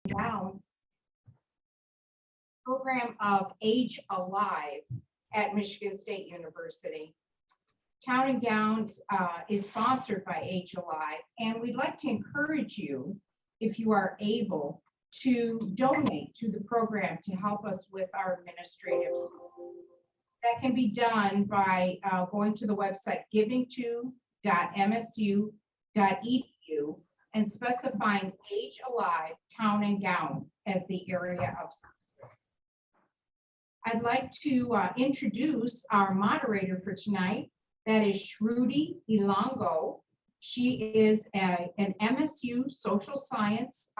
Down program of Age Alive at Michigan State University. Town and Gowns is sponsored by Age Alive, and we'd like to encourage you, if you are able, to donate to the program to help us with our administrative. That can be done by going to the website givingto.msu.edu and specifying Age Alive Town and Gown as the area of support. I'd like to introduce our moderator for tonight. That is Shruti Ilongo. She is an MSU social science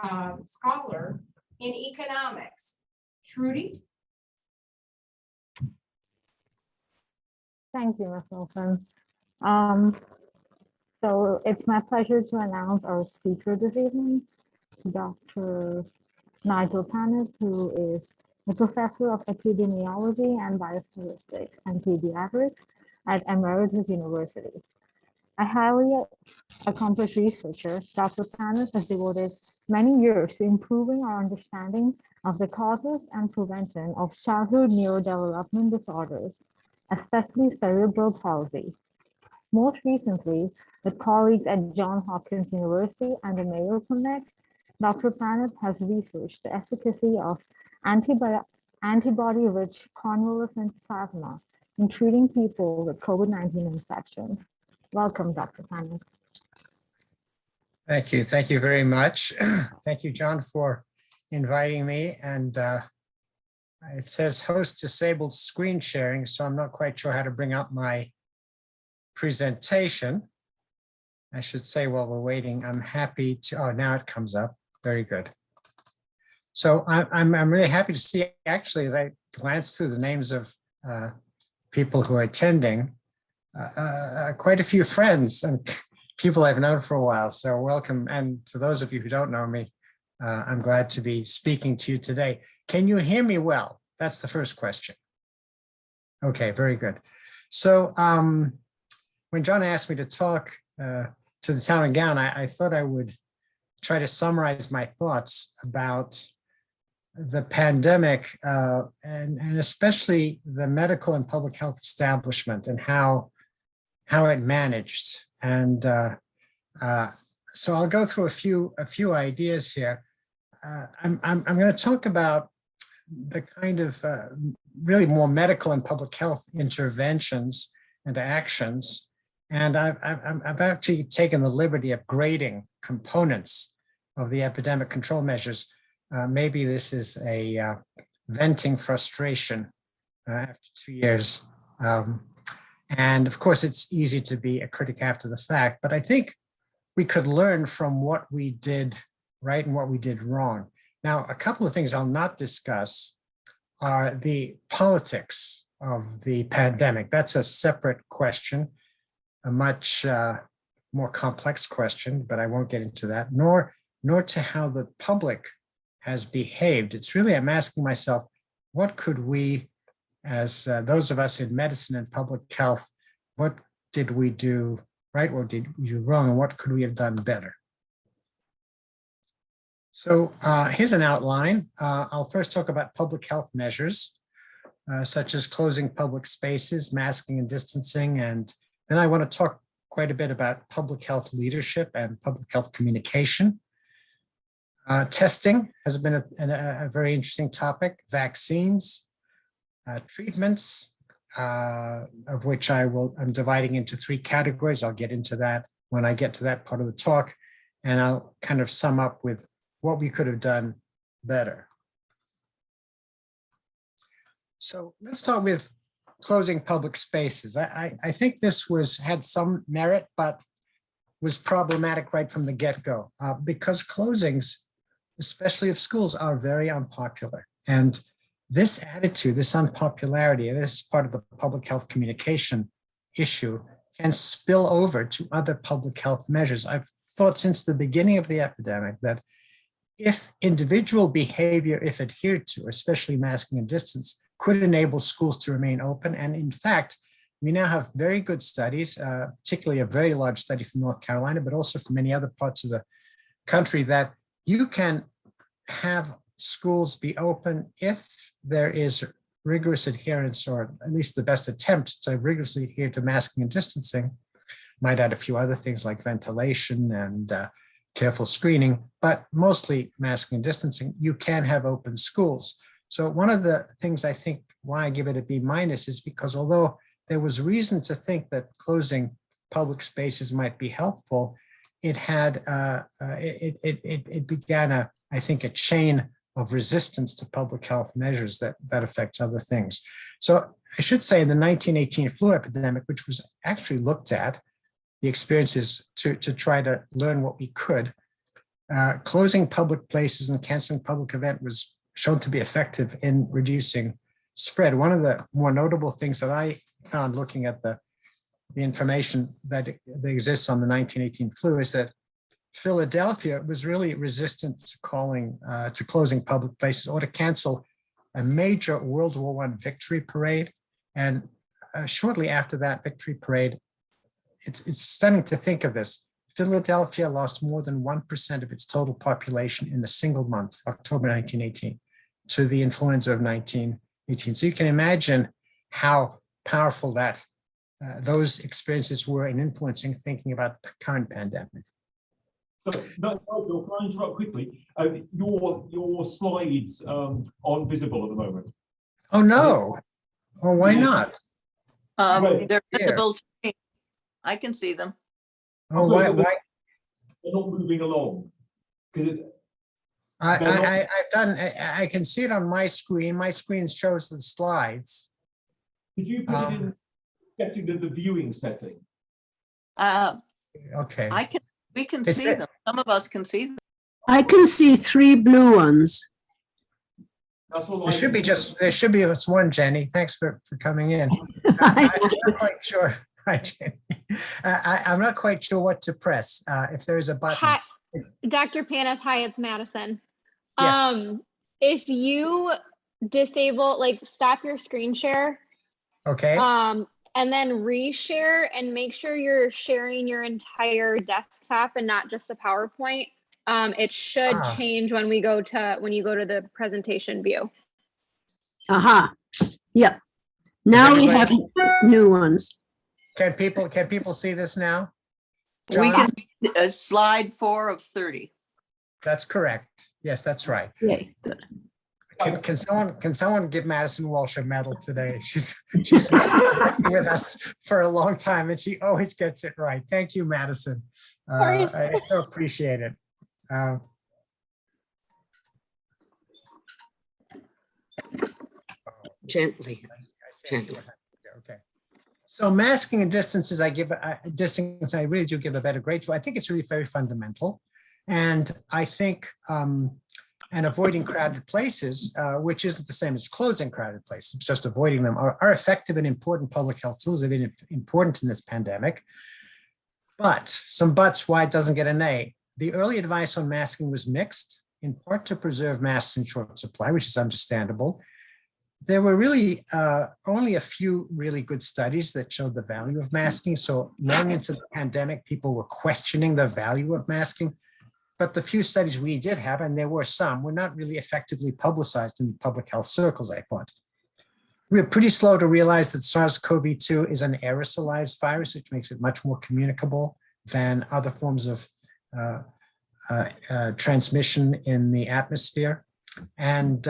scholar in economics. Shruti? Thank you, Ms. Wilson. So it's my pleasure to announce our speaker this evening, Dr. Nigel Paneth, who is a professor of epidemiology and biostatistics and pediatrics at Emeritus University. A highly accomplished researcher, Dr. Paneth has devoted many years to improving our understanding of the causes and prevention of childhood neurodevelopmental disorders, especially cerebral palsy. Most recently, with colleagues at Johns Hopkins University and the Mayo Clinic, Dr. Paneth has researched the efficacy of antibody-rich convalescent plasma in treating people with COVID-19 infections. Welcome, Dr. Paneth. Thank you. Thank you very much. Thank you, John, for inviting me. And it says host disabled screen sharing, so I'm not quite sure how to bring up my presentation. I should say while we're waiting, I'm happy to, oh, now it comes up. Very good. So I'm really happy to see, actually, as I glance through the names of people who are attending, quite a few friends and people I've known for a while. So welcome. And to those of you who don't know me, I'm glad to be speaking to you today. Can you hear me well? That's the first question. Okay, very good. So when John asked me to talk to the Town and Gown, I thought I would try to summarize my thoughts about the pandemic and especially the medical and public health establishment and how it managed. And so I'll go through a few ideas here. I'm going to talk about the kind of really more medical and public health interventions and actions. And I've actually taken the liberty of grading components of the epidemic control measures. Maybe this is a venting frustration after 2 years. And of course, it's easy to be a critic after the fact, but I think we could learn from what we did right and what we did wrong. Now, a couple of things I'll not discuss are the politics of the pandemic. That's a separate question, a much more complex question, but I won't get into that, nor to how the public has behaved. It's really, I'm asking myself, what could we, as those of us in medicine and public health, what did we do right? What did we do wrong? And what could we have done better? So here's an outline. I'll first talk about public health measures, such as closing public spaces, masking and distancing. And then I want to talk quite a bit about public health leadership and public health communication. Testing has been a very interesting topic. Vaccines, treatments, of which I'm dividing into 3 categories. I'll get into that when I get to that part of the talk. And I'll kind of sum up with what we could have done better. So let's start with closing public spaces. I think this had some merit, but was problematic right from the get-go because closings, especially of schools, are very unpopular. And this attitude, this unpopularity, and this is part of the public health communication issue, can spill over to other public health measures. I've thought since the beginning of the epidemic that if individual behavior, if adhered to, especially masking and distance, could enable schools to remain open. And in fact, we now have very good studies, particularly a very large study from North Carolina, but also from many other parts of the country, that you can have schools be open if there is rigorous adherence, or at least the best attempt to rigorously adhere to masking and distancing. Might add a few other things like ventilation and careful screening, but mostly masking and distancing. You can have open schools. So one of the things I think why I give it a B- is because although there was reason to think that closing public spaces might be helpful, it had it began I think a chain of resistance to public health measures that affects other things. So I should say in the 1918 flu epidemic, which was actually looked at, the experiences to try to learn what we could, closing public places and canceling public event was shown to be effective in reducing spread. One of the more notable things that I found looking at the information that exists on the 1918 flu is that Philadelphia was really resistant to closing public places or to cancel a major World War I victory parade. And shortly after that victory parade, it's stunning to think of this. Philadelphia lost more than 1% of its total population in a single month, October 1918, to the influenza of 1918. So you can imagine how powerful that those experiences were in influencing thinking about the current pandemic. So, Nigel, can I interrupt quickly? Your slides aren't visible at the moment. Oh, no. Oh, why not? They're visible to me. I can see them. Oh, So why? They're not moving along. I can see it on my screen. My screen shows the slides. Could you put it in setting the viewing setting? Okay. We can Is see it- them. Some of us can see them. I can see 3 blue ones. That's all. There should be just one, Jenny. Thanks for coming in. I'm not quite sure. Hi, Jenny. I'm not quite sure what to press. If there is a button. Hi, It's- Dr. Paneth. Hi, it's Madison. Yes. If you disable, stop your screen share, Okay. and then reshare and make sure you're sharing your entire desktop and not just the PowerPoint. It should change when you go to the presentation view. Aha. Yep. Now we have new ones. Can people see this now? We John? can see slide 4 of 30. That's correct. Yes, that's right. Yay, good. Can someone give Madison Walsh a medal today? She's been with us for a long time and she always gets it right. Thank you, Madison. course. I so appreciate it. Gently. I see what happened there. Okay. So masking and distances, I really do give a better grade to. I think it's really very fundamental. And I think, and avoiding crowded places, which isn't the same as closing crowded places, it's just avoiding them, are effective and important public health tools. They've been important in this pandemic. But some buts, why it doesn't get an A. The early advice on masking was mixed, in part to preserve masks in short supply, which is understandable. There were really only a few really good studies that showed the value of masking. So long into the pandemic, people were questioning the value of masking. But the few studies we did have, and there were some, were not really effectively publicized in the public health circles, I thought. We were pretty slow to realize that SARS-CoV-2 is an aerosolized virus, which makes it much more communicable than other forms of transmission in the atmosphere. And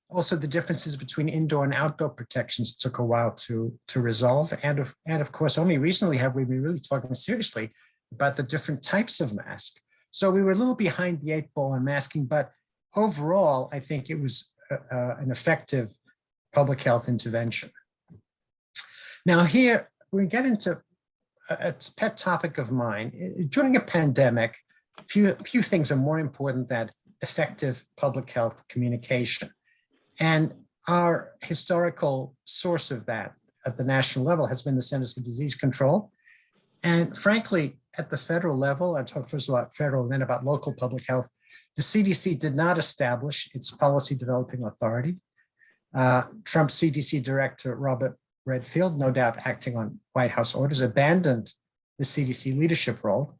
also the differences between indoor and outdoor protections took a while to resolve. And of course, only recently have we been really talking seriously about the different types of mask. So we were a little behind the 8 ball on masking, but overall, I think it was an effective public health intervention. Now here, we get into a pet topic of mine. During a pandemic, few things are more important than effective public health communication. And our historical source of that at the national level has been the Centers for Disease Control. And frankly, at the federal level, I talk first about federal and then about local public health, the CDC did not establish its policy developing authority. Trump CDC Director Robert Redfield, no doubt acting on White House orders, abandoned the CDC leadership role.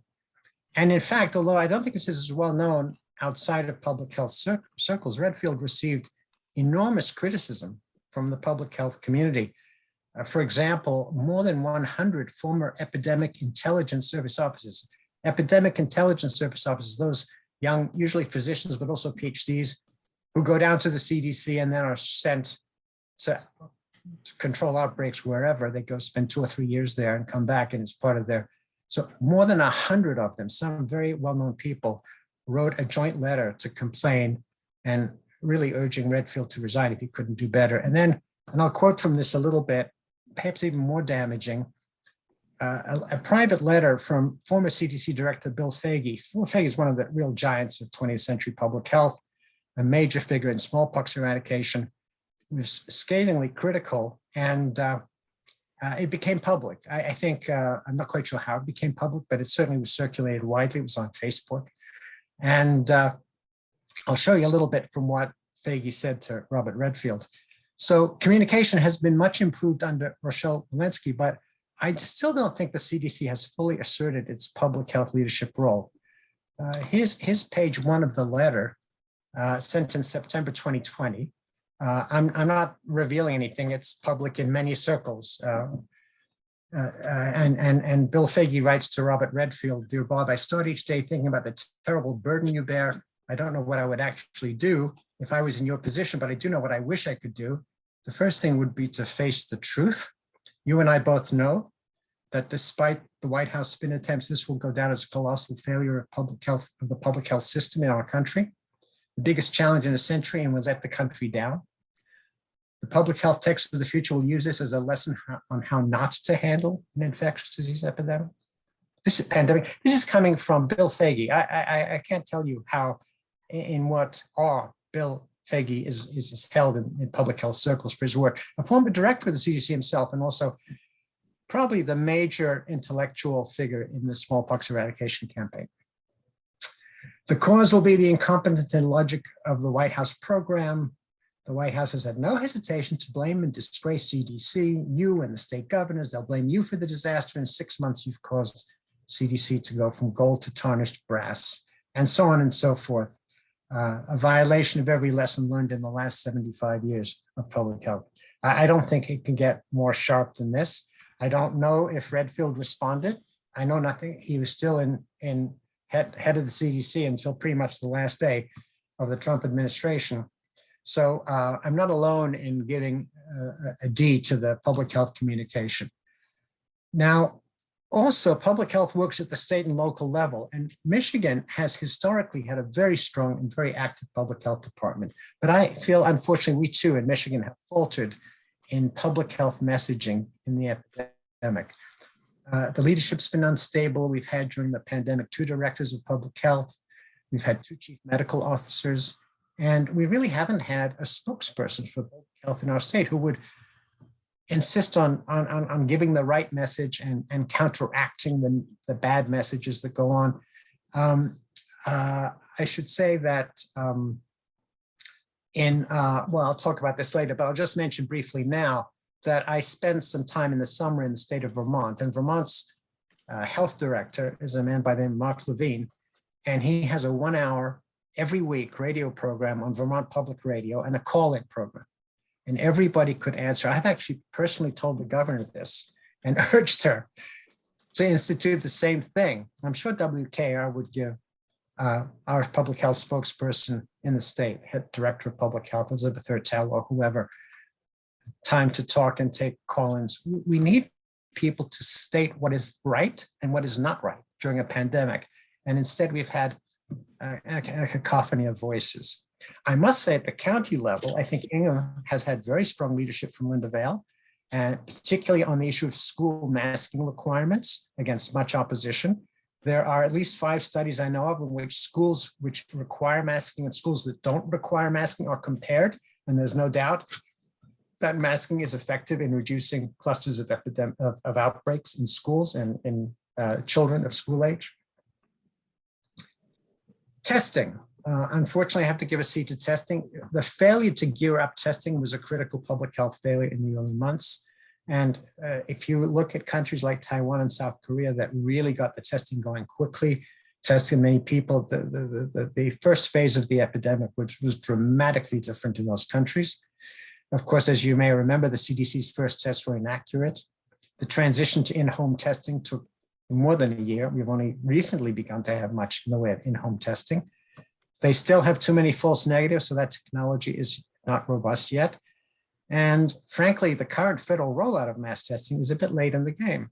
And in fact, although I don't think this is well known, outside of public health circles, Redfield received enormous criticism from the public health community. For example, more than 100 former epidemic intelligence service officers, those young, usually physicians, but also PhDs, who go down to the CDC and then are sent to control outbreaks wherever. They go spend 2 or 3 years there and come back, and it's part of their, so more than 100 of them, some very well-known people, wrote a joint letter to complain and really urging Redfield to resign if he couldn't do better. And then, and I'll quote from this a little bit, perhaps even more damaging, a private letter from former CDC Director Bill Foege. Bill Foege is one of the real giants of 20th century public health, a major figure in smallpox eradication, was scathingly critical, and it became public. I think, I'm not quite sure how it became public, but it certainly was circulated widely. It was on Facebook. And I'll show you a little bit from what Foege said to Robert Redfield. So communication has been much improved under Rochelle Walensky, but I still don't think the CDC has fully asserted its public health leadership role. Here's page 1 of the letter sent in September 2020. I'm not revealing anything. It's public in many circles. And Bill Foege writes to Robert Redfield, "Dear Bob, I start each day thinking about the terrible burden you bear. I don't know what I would actually do if I was in your position, but I do know what I wish I could do. The first thing would be to face the truth. You and I both know that despite the White House spin attempts, this will go down as a colossal failure of public health, of the public health system in our country, the biggest challenge in a century, and will let the country down. The public health texts of the future will use this as a lesson on how not to handle an infectious disease epidemic." This is pandemic. This is coming from Bill Foege. I can't tell you how, in what awe Bill Foege is held in public health circles for his work. A former director of the CDC himself, and also probably the major intellectual figure in the smallpox eradication campaign. "The cause will be the incompetence and logic of the White House program. The White House has had no hesitation to blame and disgrace CDC, you and the state governors. They'll blame you for the disaster. In 6 months, you've caused CDC to go from gold to tarnished brass," and so on and so forth. A violation of every lesson learned in the last 75 years of public health. I don't think it can get more sharp than this. I don't know if Redfield responded. I know nothing. He was still in head of the CDC until pretty much the last day of the Trump administration. So I'm not alone in giving a D to the public health communication. Now, also public health works at the state and local level, and Michigan has historically had a very strong and very active public health department. But I feel, unfortunately, we too in Michigan have faltered in public health messaging in the epidemic. The leadership's been unstable. We've had during the pandemic 2 directors of public health. We've had 2 chief medical officers. And we really haven't had a spokesperson for public health in our state who would insist on giving the right message and counteracting the bad messages that go on. I should say that well, I'll talk about this later, but I'll just mention briefly now that I spent some time in the summer in the state of Vermont, and Vermont's health director is a man by the name of Mark Levine, and he has a 1-hour every week radio program on Vermont Public Radio and a call-in program. And everybody could answer. I've actually personally told the governor this and urged her to institute the same thing. I'm sure WKR would give our public health spokesperson in the state, head director of public health, Elizabeth Hertel, or whoever, time to talk and take call-ins. We need people to state what is right and what is not right during a pandemic. And instead we've had a cacophony of voices. I must say at the county level, I think Ingham has had very strong leadership from Linda Vale, and particularly on the issue of school masking requirements against much opposition. There are at least 5 studies I know of in which schools which require masking and schools that don't require masking are compared. And there's no doubt that masking is effective in reducing clusters of outbreaks in schools and in children of school age. Testing. Unfortunately, I have to give a C to testing. The failure to gear up testing was a critical public health failure in the early months. And if you look at countries like Taiwan and South Korea that really got the testing going quickly, tested many people. The first phase of the epidemic, which was dramatically different in those countries. Of course, as you may remember, the CDC's first tests were inaccurate. The transition to in-home testing took more than a year. We've only recently begun to have much in the way of in-home testing. They still have too many false negatives, so that technology is not robust yet. And frankly, the current federal rollout of mass testing is a bit late in the game.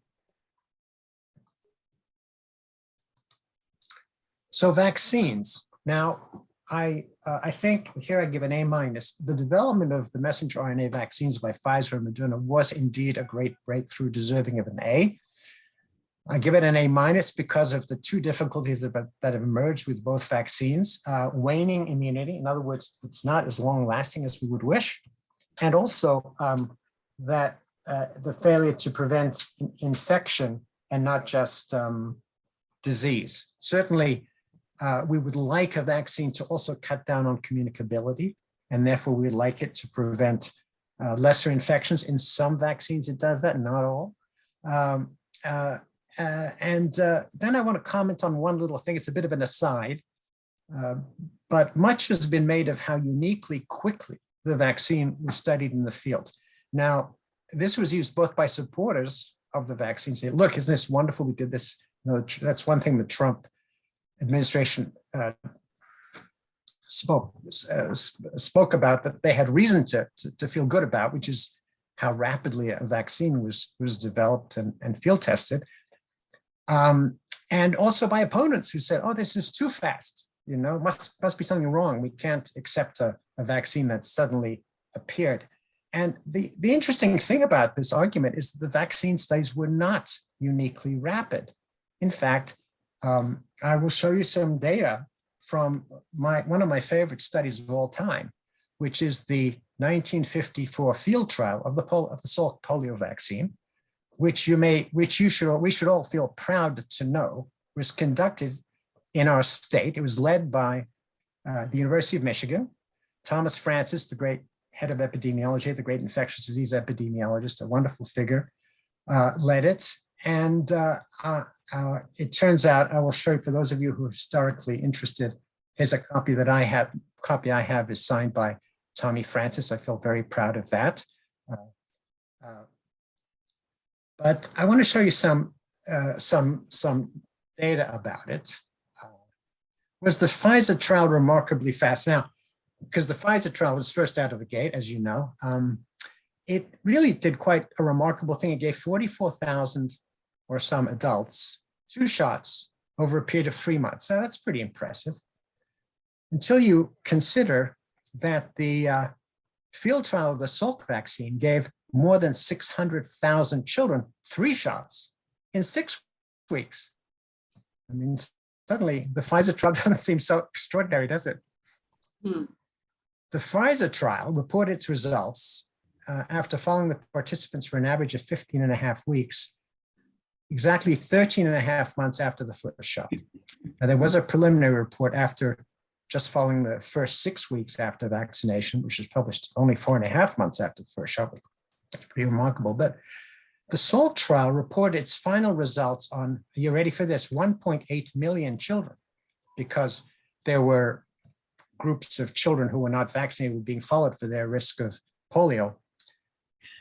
So vaccines. Now, I think here I give an A-. The development of the messenger RNA vaccines by Pfizer and Moderna was indeed a great breakthrough deserving of an A. I give it an A- because of the two difficulties that have emerged with both vaccines: waning immunity. In other words, it's not as long lasting as we would wish. And also that the failure to prevent infection and not just disease. Certainly, we would like a vaccine to also cut down on communicability, and therefore we'd like it to prevent lesser infections. In some vaccines, it does that, not all. Then I want to comment on one little thing. It's a bit of an aside, but much has been made of how uniquely quickly the vaccine was studied in the field. Now, this was used both by supporters of the vaccine, say, look, isn't this wonderful? We did this. You know, that's one thing the Trump administration spoke about, that they had reason to feel good about, which is how rapidly a vaccine was developed and field tested. And also by opponents who said, oh, this is too fast, you know, must be something wrong. We can't accept a vaccine that suddenly appeared. And the interesting thing about this argument is that the vaccine studies were not uniquely rapid. In fact, I will show you some data from one of my favorite studies of all time, which is the 1954 field trial of the Salk polio vaccine, which we should all feel proud to know was conducted in our state. It was led by the University of Michigan. Thomas Francis, the great head of epidemiology, the great infectious disease epidemiologist, a wonderful figure, led it. And it turns out, I will show you for those of you who are historically interested, here's a copy that I have. Copy I have is signed by Tommy Francis. I feel very proud of that. But I want to show you some data about it. Was the Pfizer trial remarkably fast? Now, because the Pfizer trial was first out of the gate, as you know, it really did quite a remarkable thing. It gave 44,000 or some adults 2 shots over a period of 3 months. Now, that's pretty impressive. Until you consider that the field trial of the Salk vaccine gave more than 600,000 children 3 shots in 6 weeks. I mean, suddenly the Pfizer trial doesn't seem so extraordinary, does it? The Pfizer trial reported its results after following the participants for an average of 15.5 weeks, exactly 13.5 months after the first shot. Now, there was a preliminary report after just following the first 6 weeks after vaccination, which was published only 4.5 months after the first shot. Pretty remarkable. But the Salk trial reported its final results on, are you ready for this, 1.8 million children, because there were groups of children who were not vaccinated were being followed for their risk of polio.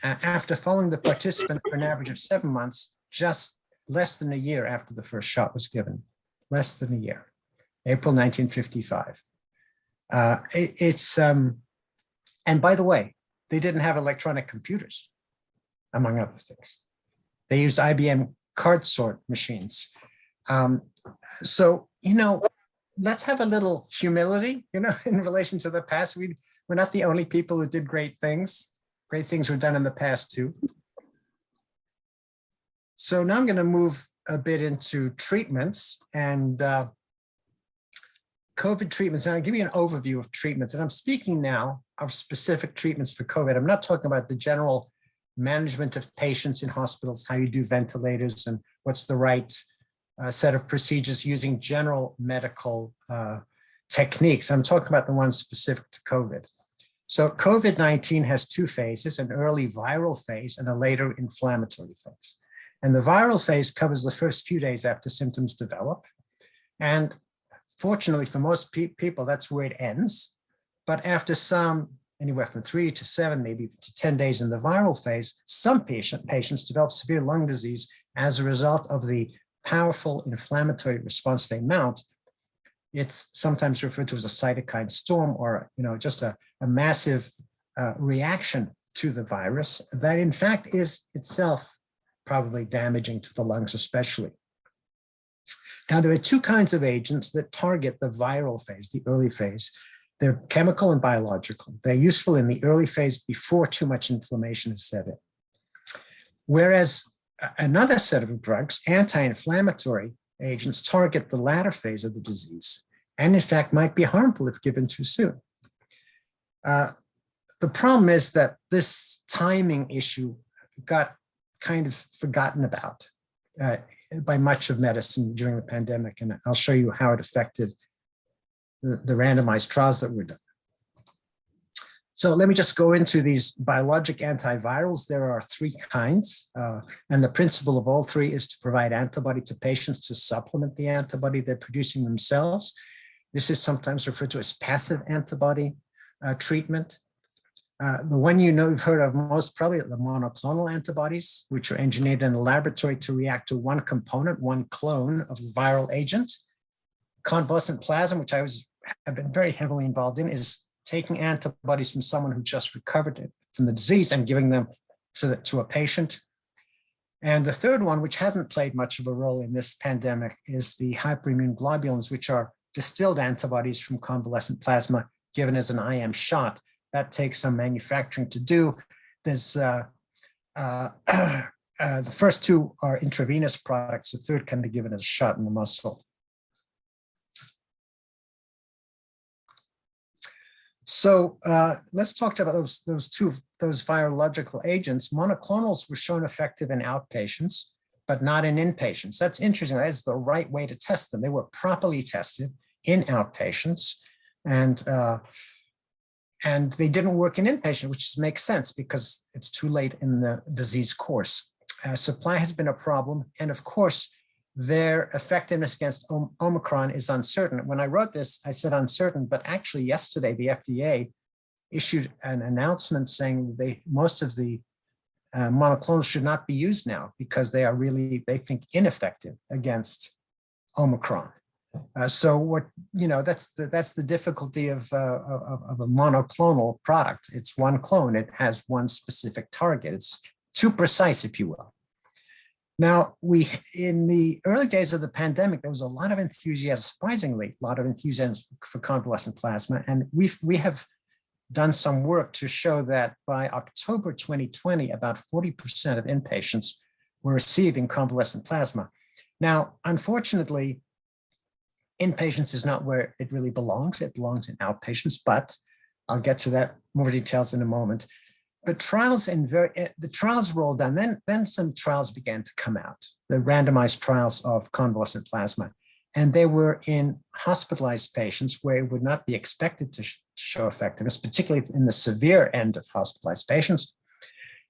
After following the participants for an average of 7 months, just less than a year after the first shot was given, less than a year, April 1955. And by the way, they didn't have electronic computers, among other things. They used IBM card sort machines. So, you know, let's have a little humility, you know, in relation to the past. We're not the only people who did great things. Great things were done in the past too. So now I'm going to move a bit into treatments and COVID treatments. And I'll give you an overview of treatments. And I'm speaking now of specific treatments for COVID. I'm not talking about the general management of patients in hospitals, how you do ventilators and what's the right set of procedures using general medical techniques. I'm talking about the ones specific to COVID. So COVID-19 has 2 phases, an early viral phase and a later inflammatory phase. And the viral phase covers the first few days after symptoms develop. And fortunately for most people, that's where it ends. But after some, anywhere from 3 to 7, maybe to 10 days in the viral phase, some patients develop severe lung disease as a result of the powerful inflammatory response they mount. It's sometimes referred to as a cytokine storm, or just a massive reaction to the virus that in fact is itself probably damaging to the lungs especially. Now, there are two kinds of agents that target the viral phase, the early phase. They're chemical and biological. They're useful in the early phase before too much inflammation is set in. Whereas another set of drugs, anti-inflammatory agents, target the latter phase of the disease, and in fact might be harmful if given too soon. The problem is that this timing issue got kind of forgotten about by much of medicine during the pandemic, and I'll show you how it affected the randomized trials that were done. So let me just go into these biologic antivirals. There are 3 kinds, and the principle of all 3 is to provide antibody to patients to supplement the antibody they're producing themselves. This is sometimes referred to as passive antibody treatment. The one you've heard of most probably are the monoclonal antibodies, which are engineered in a laboratory to react to one component, one clone of the viral agent. Convalescent plasma, which have been very heavily involved in, is taking antibodies from someone who just recovered from the disease and giving them to a patient. And the third one, which hasn't played much of a role in this pandemic, is the hyperimmune globulins, which are distilled antibodies from convalescent plasma given as an IM shot. That takes some manufacturing to do. There's the first 2 are intravenous products. The third can be given as a shot in the muscle. So let's talk about those virological agents. Monoclonals were shown effective in outpatients, but not in inpatients. That's interesting. That is the right way to test them. They were properly tested in outpatients, and they didn't work in inpatient, which makes sense because it's too late in the disease course. Supply has been a problem, and of course, their effectiveness against Omicron is uncertain. When I wrote this, I said uncertain, but actually yesterday, the FDA issued an announcement saying most of the monoclonals should not be used now because they are really, they think, ineffective against Omicron. So that's the difficulty of a monoclonal product. It's one clone. It has one specific target. It's too precise, if you will. Now, in the early days of the pandemic, there was a lot of enthusiasm, surprisingly, a lot of enthusiasm for convalescent plasma. And we have done some work to show that by October 2020, about 40% of inpatients were receiving convalescent plasma. Now, unfortunately, inpatients is not where it really belongs. It belongs in outpatients, but I'll get to that more details in a moment. But the trials rolled down, then some trials began to come out, the randomized trials of convalescent plasma. And they were in hospitalized patients where it would not be expected to show effectiveness, particularly in the severe end of hospitalized patients.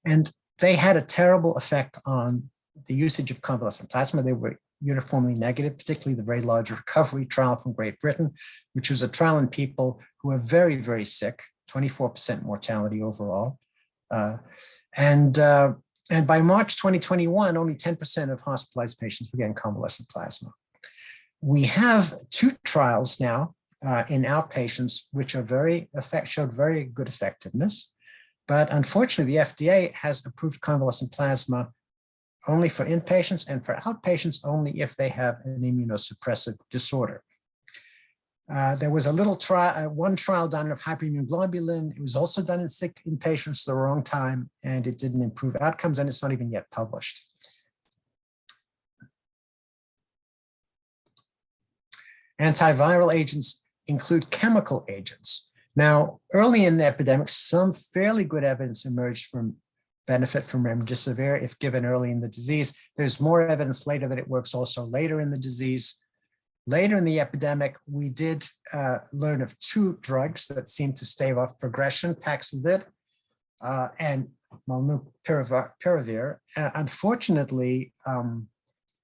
And they had a terrible effect on the usage of convalescent plasma. They were uniformly negative, particularly the very large recovery trial from Great Britain, which was a trial in people who are very, very sick, 24% mortality overall. And by March 2021, only 10% of hospitalized patients were getting convalescent plasma. We have 2 trials now in outpatients, which are showed very good effectiveness. But unfortunately, the FDA has approved convalescent plasma only for inpatients and for outpatients only if they have an immunosuppressive disorder. There was one trial done of hyperimmune globulin. It was also done in sick inpatients the wrong time, and it didn't improve outcomes, and it's not even yet published. Antiviral agents include chemical agents. Now, early in the epidemic, some fairly good evidence emerged from benefit from remdesivir if given early in the disease. There's more evidence later that it works also later in the disease. Later in the epidemic, we did learn of 2 drugs that seem to stave off progression, Paxlovid and molnupiravir. Unfortunately,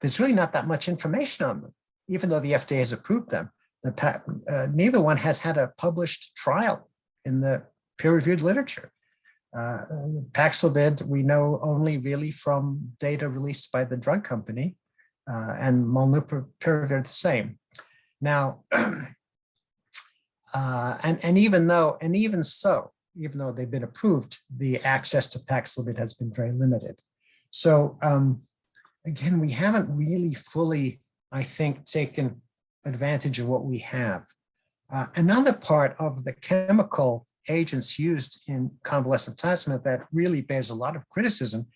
there's really not that much information on them. even though the FDA has approved them, neither one has had a published trial in the peer-reviewed literature. Paxlovid, we know only really from data released by the drug company, and molnupiravir the same. Now, even though they've been approved, the access to Paxlovid has been very limited. So again, we haven't really fully, I think, taken advantage of what we have. Another part of the chemical agents used in convalescent plasma that really bears a lot of criticism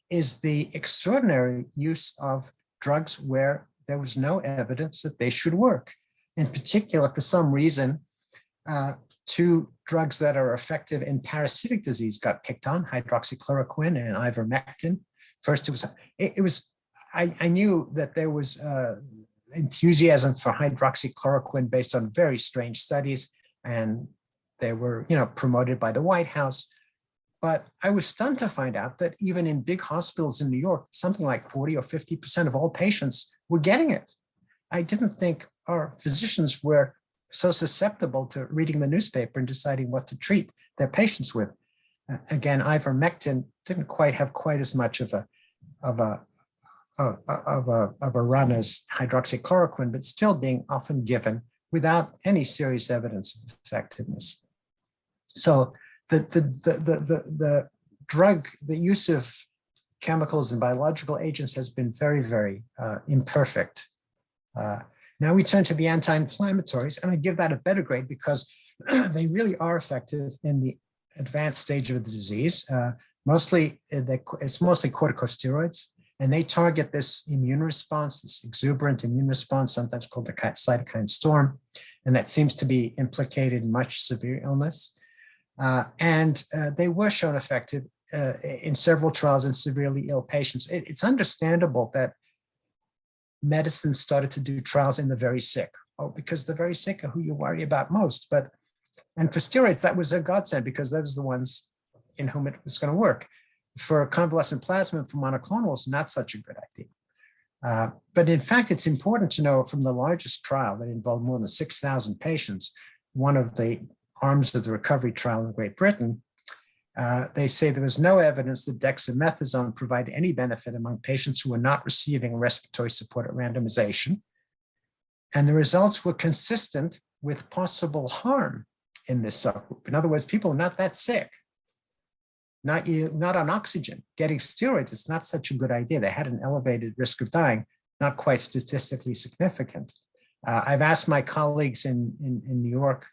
is the extraordinary use of drugs where there was no evidence that they should work. In particular, for some reason, 2 drugs that are effective in parasitic disease got picked on, hydroxychloroquine and ivermectin. First, I knew that there was enthusiasm for hydroxychloroquine based on very strange studies, and they were, promoted by the White House. But I was stunned to find out that even in big hospitals in New York, something like 40 or 50% of all patients were getting it. I didn't think our physicians were so susceptible to reading the newspaper and deciding what to treat their patients with. Again, ivermectin didn't quite have quite as much of a run as hydroxychloroquine, but still being often given without any serious evidence of effectiveness. So the use of chemicals and biological agents has been very, very imperfect. Now we turn to the anti-inflammatories, and I give that a better grade because they really are effective in the advanced stage of the disease. It's mostly corticosteroids, and they target this immune response, this exuberant immune response, sometimes called the cytokine storm, and that seems to be implicated in much severe illness. They were shown effective in several trials in severely ill patients. It's understandable that medicine started to do trials in the very sick, because the very sick are who you worry about most. And for steroids, that was a godsend because those are the ones in whom it was going to work. For convalescent plasma and for monoclonals, not such a good idea. But in fact, it's important to know from the largest trial that involved more than 6,000 patients, one of the arms of the recovery trial in Great Britain, they say there was no evidence that dexamethasone provided any benefit among patients who were not receiving respiratory support at randomization. And the results were consistent with possible harm in this subgroup. In other words, people are not that sick, not on oxygen. Getting steroids is not such a good idea. They had an elevated risk of dying, not quite statistically significant. I've asked my colleagues in New York,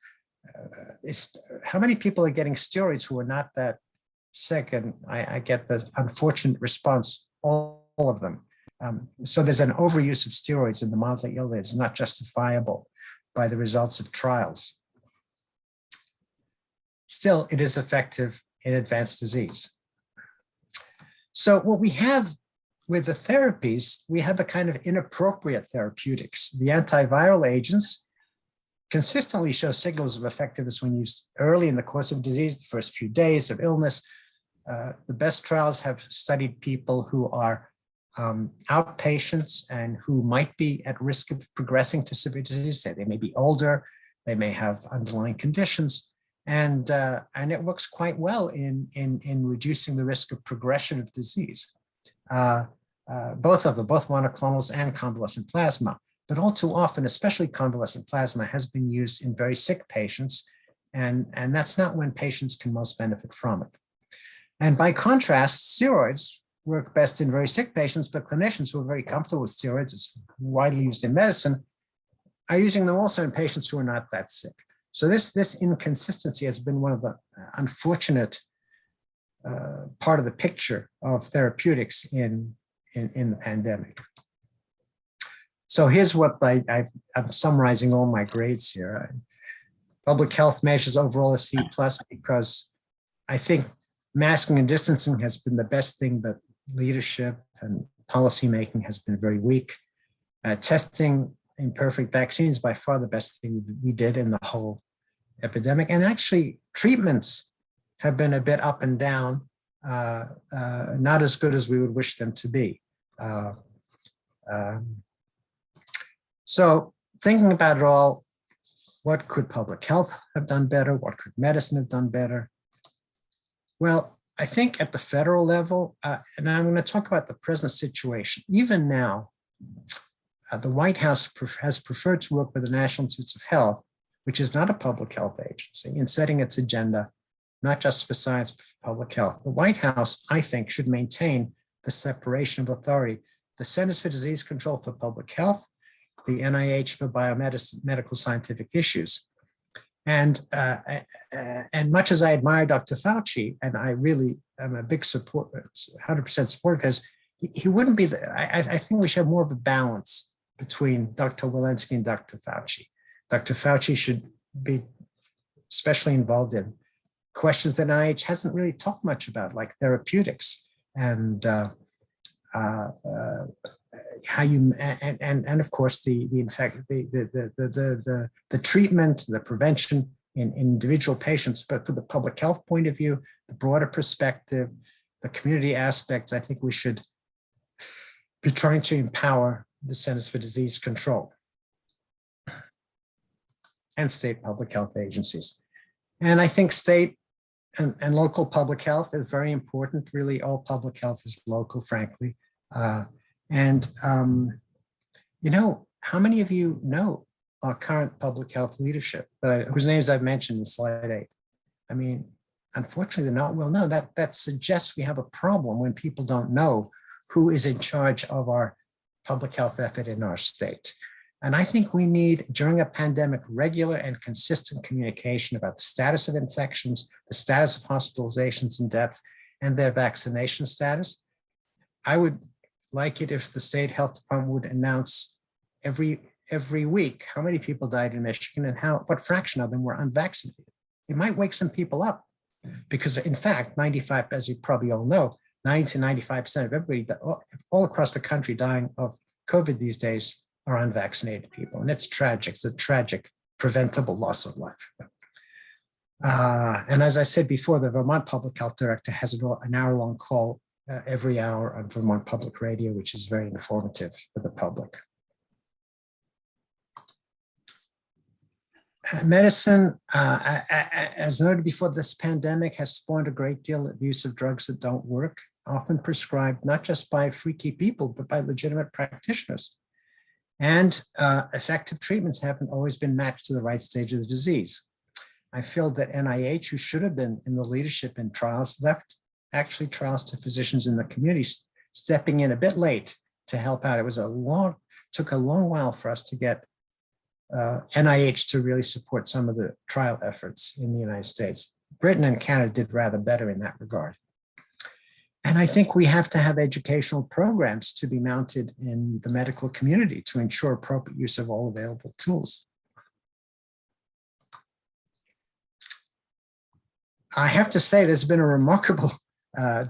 how many people are getting steroids who are not that sick? And I get the unfortunate response, all of them. So there's an overuse of steroids in the mildly ill that is not justifiable by the results of trials. Still, it is effective in advanced disease. So what we have with the therapies, we have a kind of inappropriate therapeutics. The antiviral agents consistently show signals of effectiveness when used early in the course of disease, the first few days of illness. The best trials have studied people who are outpatients and who might be at risk of progressing to severe disease. They may be older, they may have underlying conditions, and it works quite well in reducing the risk of progression of disease. Both monoclonals and convalescent plasma. But all too often, especially convalescent plasma, has been used in very sick patients, and that's not when patients can most benefit from it. And by contrast, steroids work best in very sick patients, but clinicians who are very comfortable with steroids, it's widely used in medicine, are using them also in patients who are not that sick. So this inconsistency has been one of the unfortunate part of the picture of therapeutics in the pandemic. So here's what I'm summarizing all my grades here. Public health measures overall is C+ because I think masking and distancing has been the best thing, but leadership and policymaking has been very weak. Testing imperfect vaccines, by far the best thing we did in the whole epidemic. And actually treatments have been a bit up and down, not as good as we would wish them to be. So thinking about it all, what could public health have done better? What could medicine have done better? Well, I think at the federal level, and I'm going to talk about the present situation. Even now, the White House has preferred to work with the National Institutes of Health, which is not a public health agency, in setting its agenda, not just for science, but for public health. The White House, I think, should maintain the separation of authority. The Centers for Disease Control for public health, the NIH for biomedical scientific issues. And much as I admire Dr. Fauci, and I really am a big supporter, 100% supportive of his, he wouldn't be I think we should have more of a balance between Dr. Walensky and Dr. Fauci. Dr. Fauci should be especially involved in questions that NIH hasn't really talked much about, like therapeutics and how you and of course the treatment, the prevention in individual patients, but for the public health point of view, the broader perspective, the community aspects, I think we should be trying to empower the Centers for Disease Control and state public health agencies. And I think state and local public health is very important. Really, all public health is local, frankly. You know, how many of you know our current public health leadership, whose names I've mentioned in slide 8? I mean, unfortunately, they're not well known. That suggests we have a problem when people don't know who is in charge of our public health effort in our state. And I think we need, during a pandemic, regular and consistent communication about the status of infections, the status of hospitalizations and deaths, and their vaccination status. I would like it if the state health department would announce every week how many people died in Michigan and what fraction of them were unvaccinated. It might wake some people up, because in fact, 95, as you probably all know, 90 to 95% of everybody all across the country dying of COVID these days are unvaccinated people. And it's tragic. It's a tragic, preventable loss of life. And as I said before, the Vermont Public Health Director has an hour-long call every hour on Vermont Public Radio, which is very informative for the public. Medicine, as noted before, this pandemic has spawned a great deal of use of drugs that don't work, often prescribed not just by freaky people, but by legitimate practitioners. And effective treatments haven't always been matched to the right stage of the disease. I feel that NIH, who should have been in the leadership in trials, left actually trials to physicians in the community, stepping in a bit late to help out. It was took a long while for us to get NIH to really support some of the trial efforts in the United States. Britain and Canada did rather better in that regard. And I think we have to have educational programs to be mounted in the medical community to ensure appropriate use of all available tools. I have to say there's been a remarkable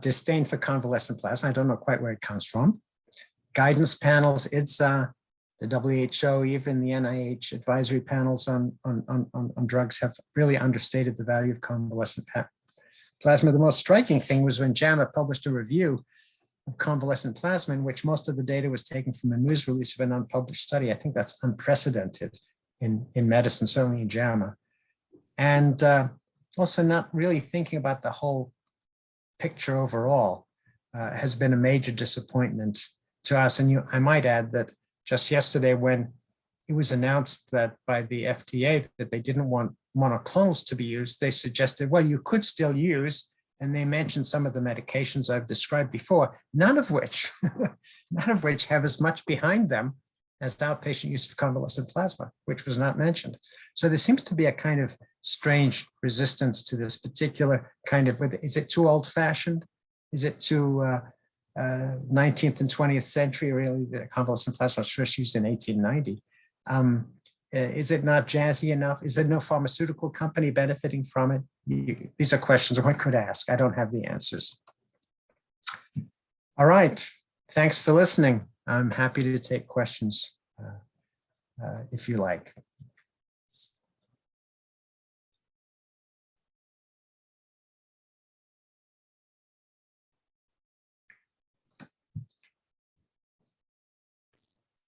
disdain for convalescent plasma. I don't know quite where it comes from. Guidance panels, IDSA, the WHO, even the NIH advisory panels on drugs have really understated the value of convalescent plasma. The most striking thing was when JAMA published a review of convalescent plasma in which most of the data was taken from a news release of an unpublished study. I think that's unprecedented in medicine, certainly in JAMA. And also not really thinking about the whole picture overall has been a major disappointment to us. And I might add that just yesterday, when it was announced that by the FDA that they didn't want monoclonals to be used, they suggested, well, you could still use, and they mentioned some of the medications I've described before, none of which have as much behind them as outpatient use of convalescent plasma, which was not mentioned. So there seems to be a kind of strange resistance to this particular kind of, is it too old-fashioned? Is it too 19th and 20th century? Really, the convalescent plasma was first used in 1890. Is it not jazzy enough? Is there no pharmaceutical company benefiting from it? These are questions one could ask. I don't have the answers. All right, thanks for listening. I'm happy to take questions if you like.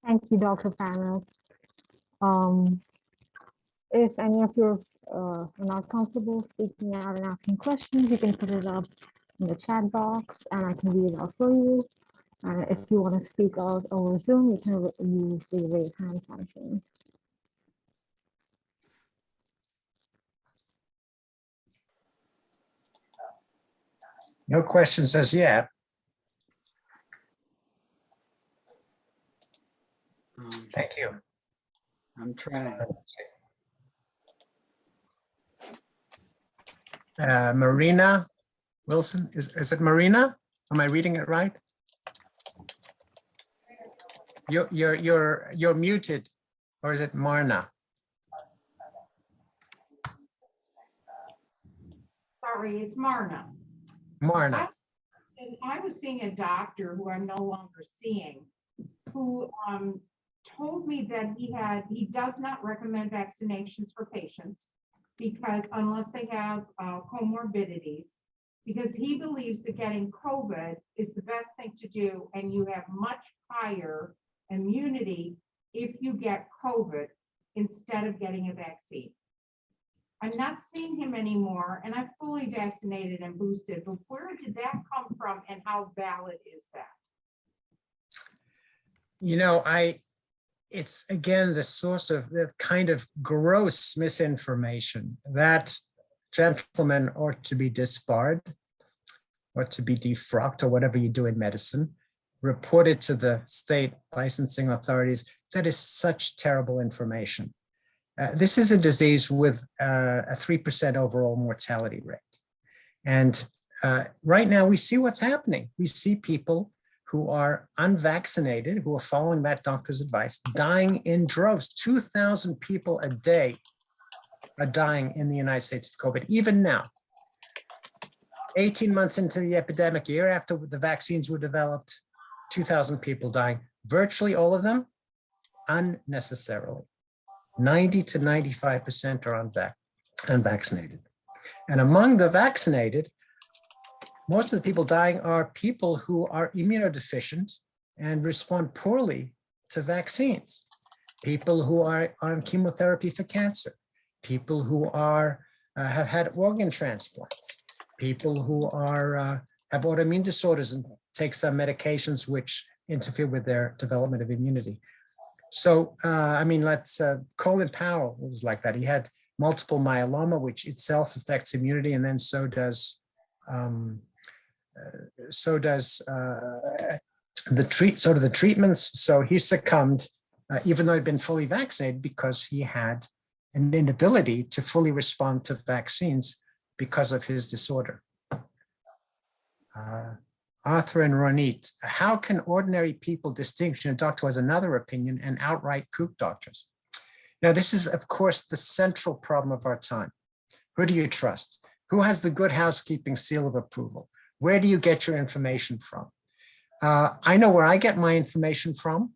Thank you, Dr. Paneth. If any of you are not comfortable speaking out and asking questions, you can put it up in the chat box and I can read it out for you. And if you want to speak out over Zoom, you can use the raise hand function. No questions as yet. Thank you. I'm trying. Marina Wilson, is it Marina? Am I reading it right? You're muted, or is it Marna? Sorry, it's Marna. Marna. And I was seeing a doctor who I'm no longer seeing, who told me that he does not recommend vaccinations for patients because unless they have comorbidities, because he believes that getting COVID is the best thing to do and you have much higher immunity if you get COVID instead of getting a vaccine. I'm not seeing him anymore and I'm fully vaccinated and boosted, but where did that come from and how valid is that? You know, it's again the source of the kind of gross misinformation. That gentleman ought to be disbarred or to be defrocked or whatever you do in medicine, reported to the state licensing authorities. That is such terrible information. This is a disease with a 3% overall mortality rate. And right now we see what's happening. We see people who are unvaccinated, who are following that doctor's advice, dying in droves. 2,000 people a day are dying in the United States of COVID, even now. 18 months into the epidemic, a year after the vaccines were developed, 2,000 people dying, virtually all of them unnecessarily. 90 to 95% are unvaccinated. And among the vaccinated, most of the people dying are people who are immunodeficient and respond poorly to vaccines. People who are on chemotherapy for cancer, people who are have had organ transplants, people who are have autoimmune disorders and take some medications which interfere with their development of immunity. So, I mean, Colin Powell was like that. He had multiple myeloma, which itself affects immunity, and then so does the treatments. So he succumbed, even though he'd been fully vaccinated, because he had an inability to fully respond to vaccines because of his disorder. Arthur and Ronit, how can ordinary people distinguish a doctor who has another opinion and outright kook doctors? Now, this is, of course, the central problem of our time. Who do you trust? Who has the good housekeeping seal of approval? Where do you get your information from? I know where I get my information from.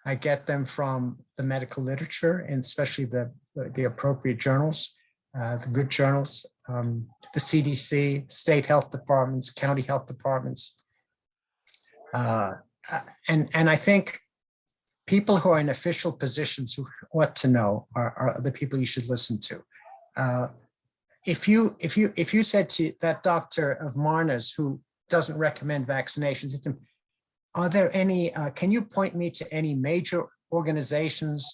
I get them from the medical literature, and especially the appropriate journals, the good journals, the CDC, state health departments, county health departments. And I think people who are in official positions who ought to know are the people you should listen to. If you said to that doctor of Marna's who doesn't recommend vaccinations, are there any, can you point me to any major organizations,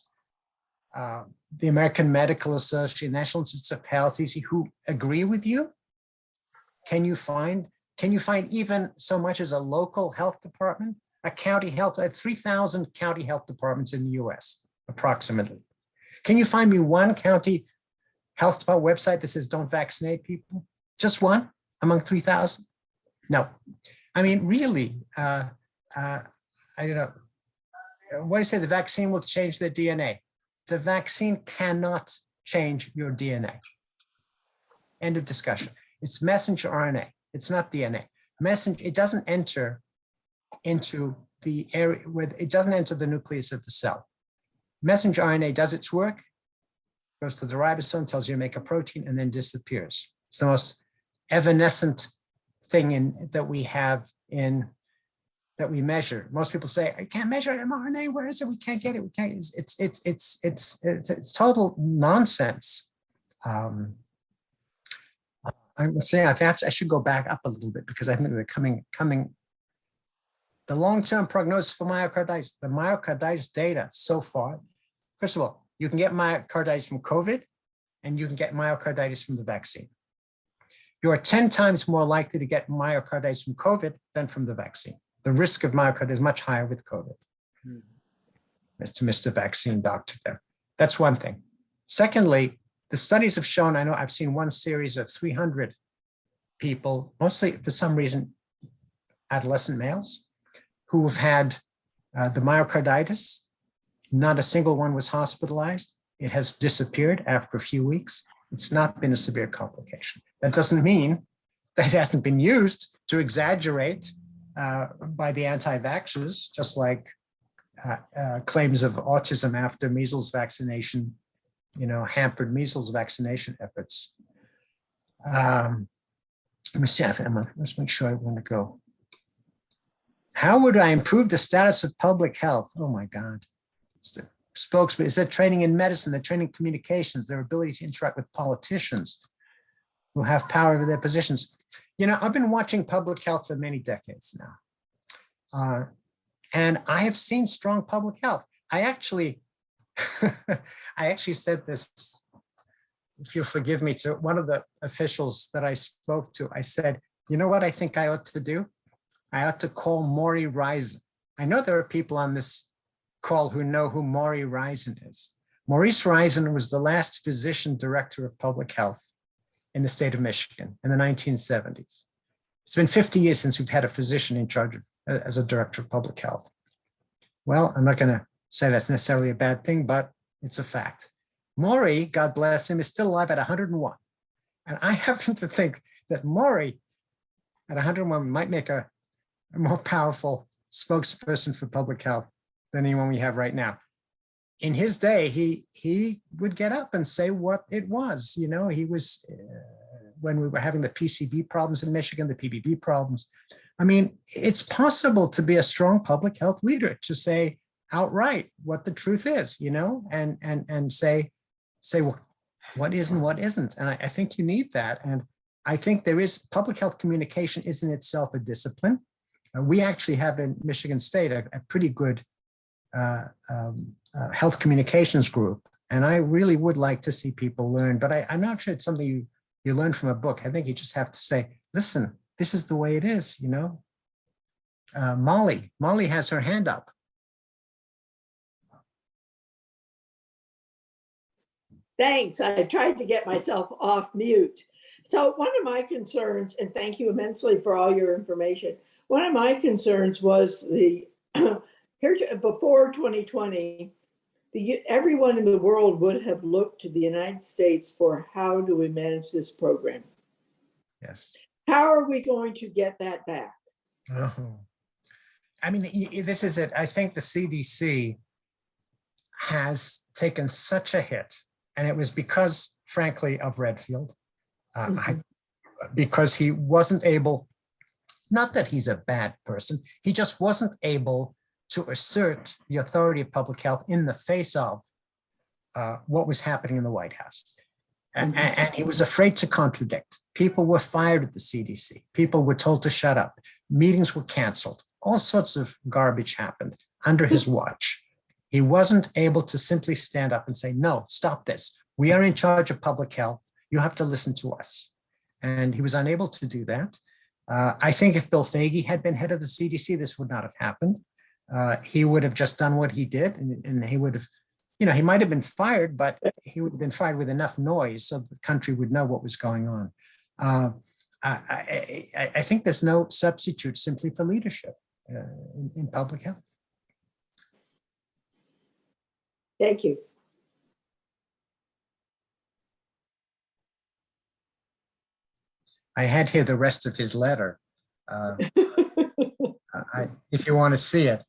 the American Medical Association, National Institutes of Health, who agree with you? Can you find even so much as a local health department, a county health? I have 3,000 county health departments in the US, approximately. Can you find me one county health department website that says don't vaccinate people? Just one among 3,000? No. I mean, really, I don't know. What do you say? The vaccine will change their DNA. The vaccine cannot change your DNA. End of discussion. It's messenger RNA. It's not DNA. It doesn't enter into the area where it doesn't enter the nucleus of the cell. Messenger RNA does its work, goes to the ribosome, tells you to make a protein, and then disappears. It's the most evanescent thing that we have in that we measure. Most people say, I can't measure mRNA. Where is it? We can't get it. We can't. It's total nonsense. I'm saying I should go back up a little bit because I think they're coming. The long-term prognosis for myocarditis, the myocarditis data so far. First of all, you can get myocarditis from COVID, and you can get myocarditis from the vaccine. You are 10 times more likely to get myocarditis from COVID than from the vaccine. The risk of myocarditis is much higher with COVID. Mr. Vaccine Doctor there. That's one thing. Secondly, the studies have shown, I know I've seen one series of 300 people, mostly for some reason, adolescent males, who have had the myocarditis. Not a single one was hospitalized. It has disappeared after a few weeks. It's not been a severe complication. That doesn't mean that it hasn't been used to exaggerate by the anti-vaxxers, just like claims of autism after measles vaccination, hampered measles vaccination efforts. Let me see, let's make sure I want to go. How would I improve the status of public health? Oh my God. Spokesman, is that training in medicine, the training in communications, their ability to interact with politicians who have power over their positions? I've been watching public health for many decades now. And I have seen strong public health. I actually said this, if you'll forgive me, to one of the officials that I spoke to. I said, you know what I think I ought to do? I ought to call Maury Risen. I know there are people on this call who know who Maury Risen is. Maurice Risen was the last physician director of public health in the state of Michigan in the 1970s. It's been 50 years since we've had a physician in charge of as a director of public health. Well, I'm not going to say that's necessarily a bad thing, but it's a fact. Maury, God bless him, is still alive at 101. And I happen to think that Maury at 101 might make a more powerful spokesperson for public health than anyone we have right now. In his day, he would get up and say what it was. He was, when we were having the PCB problems in Michigan, the PBB problems. I mean, it's possible to be a strong public health leader, to say outright what the truth is, and say, well, what is and what isn't. And I think you need that. And I think there is, public health communication is in itself a discipline. We actually have in Michigan State a pretty good health communications group. And I really would like to see people learn, but I'm not sure it's something you learn from a book. I think you just have to say, listen, this is the way it is, Molly has her hand up. Thanks. I tried to get myself off mute. So one of my concerns, and thank you immensely for all your information. One of my concerns was before 2020, everyone in the world would have looked to the United States for how do we manage this program? Yes. How are we going to get that back? Oh. I mean, this is it. I think the CDC has taken such a hit, and it was because, frankly, of Redfield, because he wasn't able, not that he's a bad person, he just wasn't able to assert the authority of public health in the face of what was happening in the White House. And he was afraid to contradict. People were fired at the CDC. People were told to shut up. Meetings were canceled. All sorts of garbage happened under his watch. He wasn't able to simply stand up and say, no, stop this. We are in charge of public health. You have to listen to us. And he was unable to do that. I think if Bill Foege had been head of the CDC, this would not have happened. He would have just done what he did, and he would have, he might have been fired, but he would have been fired with enough noise so the country would know what was going on. I think there's no substitute simply for leadership in public health. Thank you. I had here the rest of his letter. If you want to see it.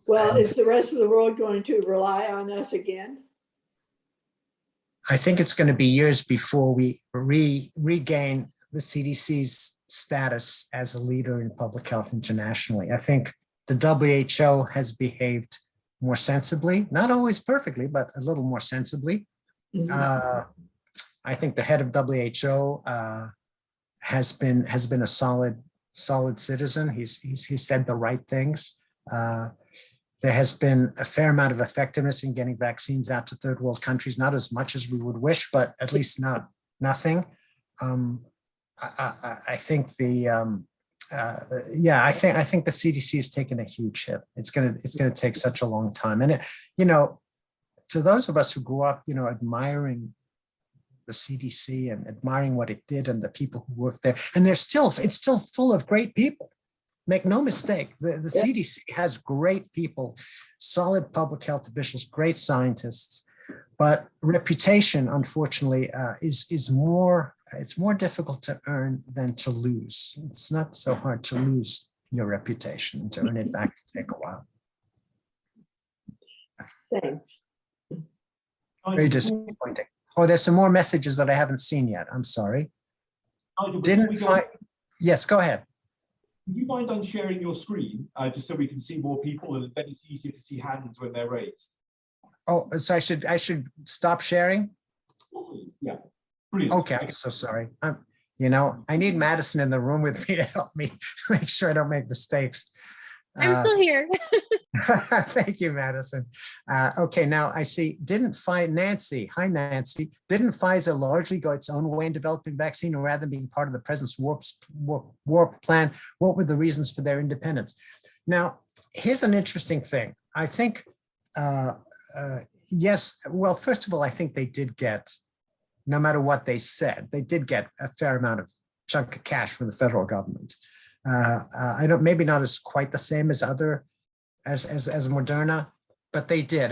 Well, is the rest of the world going to rely on us again? I think it's going to be years before we regain the CDC's status as a leader in public health internationally. I think the WHO has behaved more sensibly, not always perfectly, but a little more sensibly. I think the head of WHO has been a solid citizen. He's said the right things. There has been a fair amount of effectiveness in getting vaccines out to third world countries, not as much as we would wish, but at least nothing. I think I think the CDC has taken a huge hit. It's gonna take such a long time. And to those of us who grew up, admiring the CDC and admiring what it did and the people who worked there, and it's still full of great people. Make no mistake, the CDC has great people, solid public health officials, great scientists, but reputation, unfortunately, is more. It's more difficult to earn than to lose. It's not so hard to lose your reputation. To earn it back can take a while. Thanks. Very disappointing. Oh, there's some more messages that I haven't seen yet. I'm sorry. Yes, go ahead. Would you mind unsharing your screen just so we can see more people, and then it's easier to see hands when they're raised? Oh, so I should stop sharing? Yeah. Brilliant. Okay, I'm so sorry. I need Madison in the room with me to help me make sure I don't make mistakes. I'm still here. Thank you, Madison. Okay, now I see, Nancy, hi Nancy, didn't Pfizer largely go its own way in developing vaccine rather than being part of the president's warp plan? What were the reasons for their independence? Now, here's an interesting thing. I think, yes, well, first of all, I think they did get, no matter what they said, they did get a fair amount of chunk of cash from the federal government. I don't, maybe not as quite the same as as Moderna, but they did.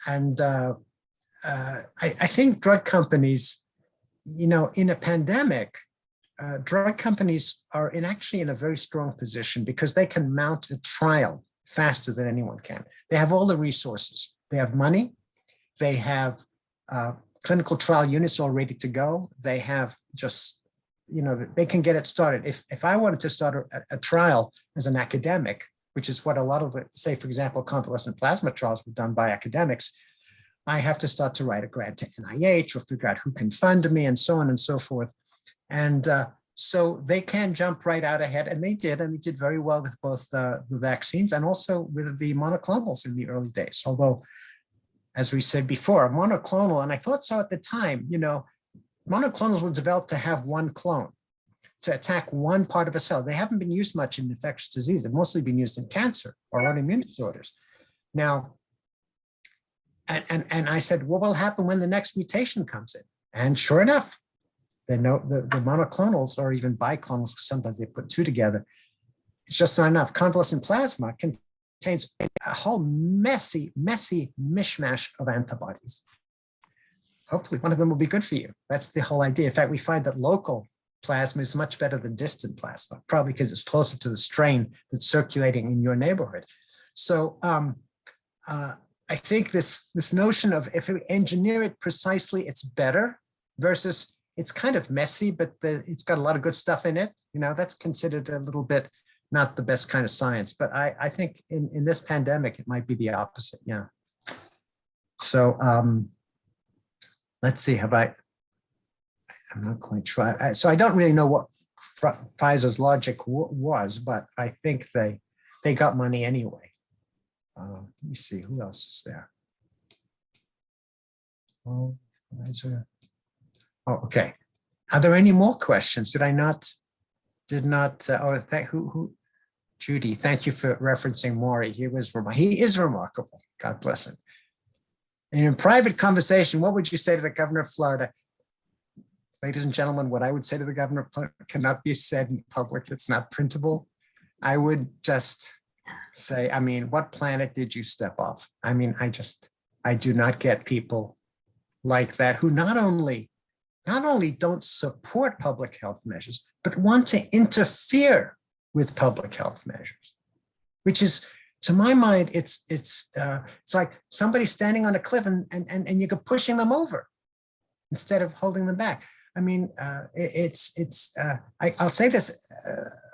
And I think drug companies, in a pandemic, drug companies are actually in a very strong position because they can mount a trial faster than anyone can. They have all the resources. They have money. They have clinical trial units all ready to go. They have just, they can get it started. If I wanted to start a trial as an academic, which is what a lot of, say, for example, convalescent plasma trials were done by academics, I have to start to write a grant to NIH or figure out who can fund me and so on and so forth. And so they can jump right out ahead, and they did very well with both the vaccines and also with the monoclonals in the early days. Although, as we said before, a monoclonal, and I thought so at the time, monoclonals were developed to have one clone, to attack one part of a cell. They haven't been used much in infectious disease. They've mostly been used in cancer or autoimmune disorders. Now, and I said, what will happen when the next mutation comes in? And sure enough, the monoclonals or even biclonals, sometimes they put two together, it's just not enough. Convalescent plasma contains a whole messy mishmash of antibodies. Hopefully one of them will be good for you. That's the whole idea. In fact, we find that local plasma is much better than distant plasma, probably because it's closer to the strain that's circulating in your neighborhood. So I think this notion of if we engineer it precisely, it's better versus it's kind of messy, but it's got a lot of good stuff in it. That's considered a little bit not the best kind of science. But I think in this pandemic, it might be the opposite. Yeah. So let's see. I'm not quite sure. So I don't really know what Pfizer's logic was, but I think they got money anyway. Let me see, who else is there? Oh, Pfizer. Oh, okay. Are there any more questions? Judy, thank you for referencing Maury. He is remarkable. God bless him. And in private conversation, what would you say to the governor of Florida? Ladies and gentlemen, what I would say to the governor of Florida cannot be said in public. It's not printable. I would just say, what planet did you step off? I do not get people like that who not only don't support public health measures, but want to interfere with public health measures, which is, to my mind, it's like somebody standing on a cliff and you're pushing them over instead of holding them back. I mean, I'll say this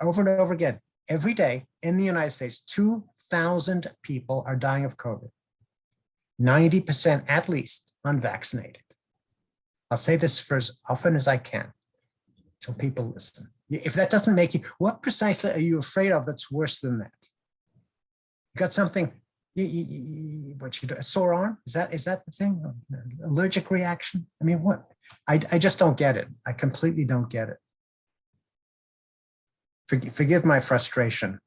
over and over again. Every day in the United States, 2,000 people are dying of COVID. 90% at least unvaccinated. I'll say this for as often as I can so people listen. If that doesn't make you, what precisely are you afraid of that's worse than that? You got something, what you do, a sore arm? Is that the thing? Allergic reaction? I mean, what? I just don't get it. I completely don't get it. Forgive my frustration.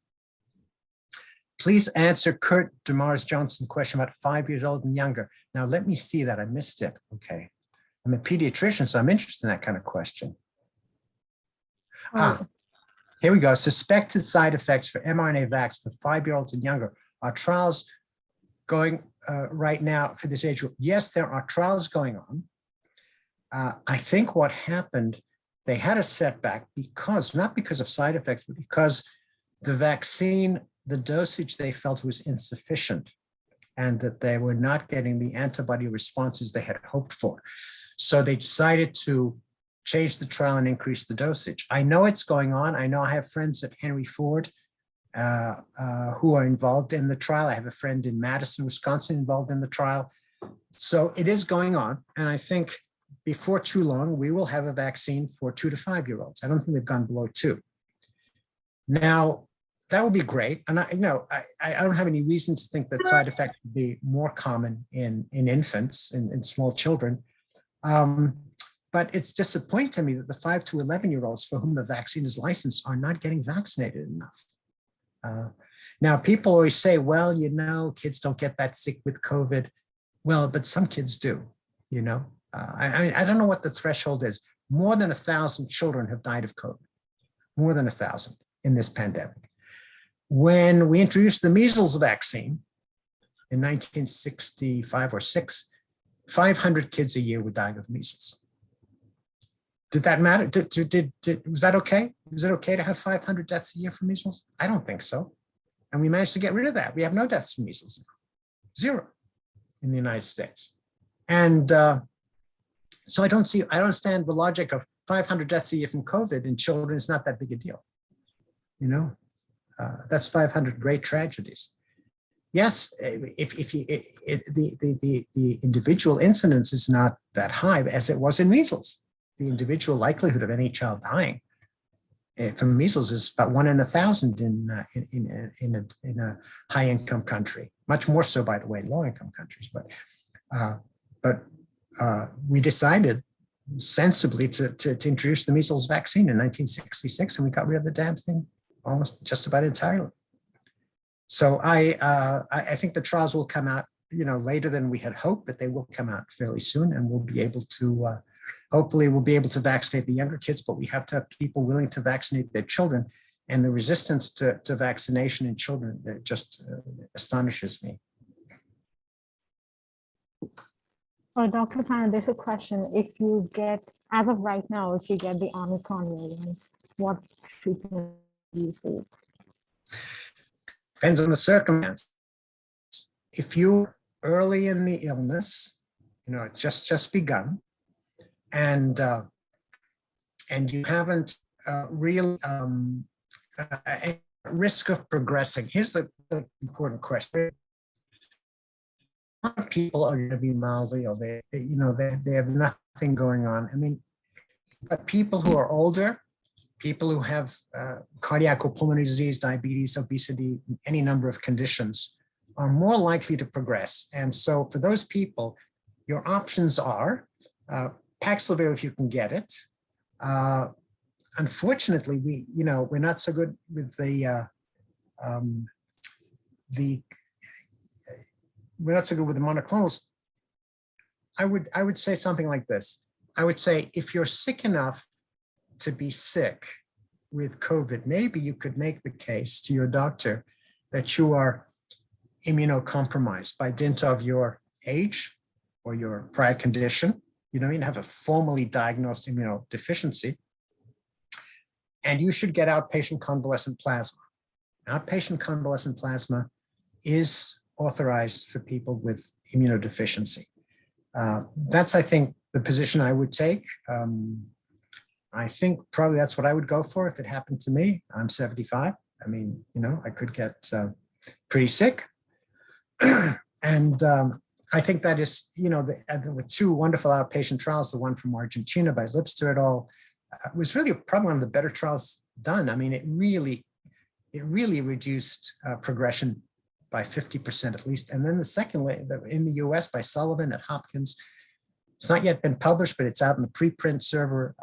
Please answer Kurt DeMars Johnson question about 5 years old and younger. Now, let me see that. I missed it. Okay. I'm a pediatrician, so I'm interested in that kind of question. Here we go. Suspected side effects for mRNA vax for 5-year-olds and younger. Are trials going right now for this age group? Yes, there are trials going on. I think what happened, they had a setback not because of side effects, but because the vaccine, the dosage they felt was insufficient and that they were not getting the antibody responses they had hoped for. So they decided to change the trial and increase the dosage. I know it's going on. I know I have friends at Henry Ford who are involved in the trial. I have a friend in Madison, Wisconsin involved in the trial. So it is going on. And I think before too long, we will have a vaccine for 2 to 5-year-olds. I don't think they've gone below 2. Now, that would be great. And I don't have any reason to think that side effects would be more common in infants, in small children. But it's disappointing to me that the 5 to 11-year-olds for whom the vaccine is licensed are not getting vaccinated enough. Now, people always say, well, kids don't get that sick with COVID. Well, but some kids do, I don't know what the threshold is. More than 1,000 children have died of COVID, more than 1,000 in this pandemic. When we introduced the measles vaccine in 1965 or 6, 500 kids a year were dying of measles. Did that matter? Was that okay? Was it okay to have 500 deaths a year from measles? I don't think so. And we managed to get rid of that. We have no deaths from measles. 0 in the United States. And so I don't understand the logic of 500 deaths a year from COVID in children is not that big a deal. That's 500 great tragedies. Yes, the individual incidence is not that high as it was in measles. The individual likelihood of any child dying from measles is about 1 in 1,000 in a high-income country. Much more so, by the way, in low-income countries. But we decided sensibly to introduce the measles vaccine in 1966, and we got rid of the damn thing almost just about entirely. So I think the trials will come out, later than we had hoped, but they will come out fairly soon, and we'll be able to, hopefully we'll be able to vaccinate the younger kids, but we have to have people willing to vaccinate their children. And the resistance to vaccination in children just astonishes me. Dr. Paneth, there's a question. If you get, as of right now, if you get the Omicron variant, what treatment do you see? Depends on the circumstance. If you're early in the illness, it's just begun, and you haven't really a risk of progressing. Here's the important question. People are going to be mildly ill. They have nothing going on. I mean, but people who are older, people who have cardiac or pulmonary disease, diabetes, obesity, any number of conditions are more likely to progress. And so for those people, your options are Paxlovid if you can get it. Unfortunately, we're not so good with we're not so good with the monoclonals. I would say something like this. I would say if you're sick enough to be sick with COVID, maybe you could make the case to your doctor that you are immunocompromised by dint of your age or your prior condition. You have a formally diagnosed immunodeficiency, and you should get outpatient convalescent plasma. Outpatient convalescent plasma is authorized for people with immunodeficiency. That's, I think, the position I would take. I think probably that's what I would go for if it happened to me. I'm 75. I mean, I could get pretty sick. And I think that is, the two wonderful outpatient trials, the one from Argentina by Lipster et al., was really probably one of the better trials done. I mean, it really reduced progression by 50% at least. And then the second way in the US by Sullivan at Hopkins, it's not yet been published, but it's out in the preprint server,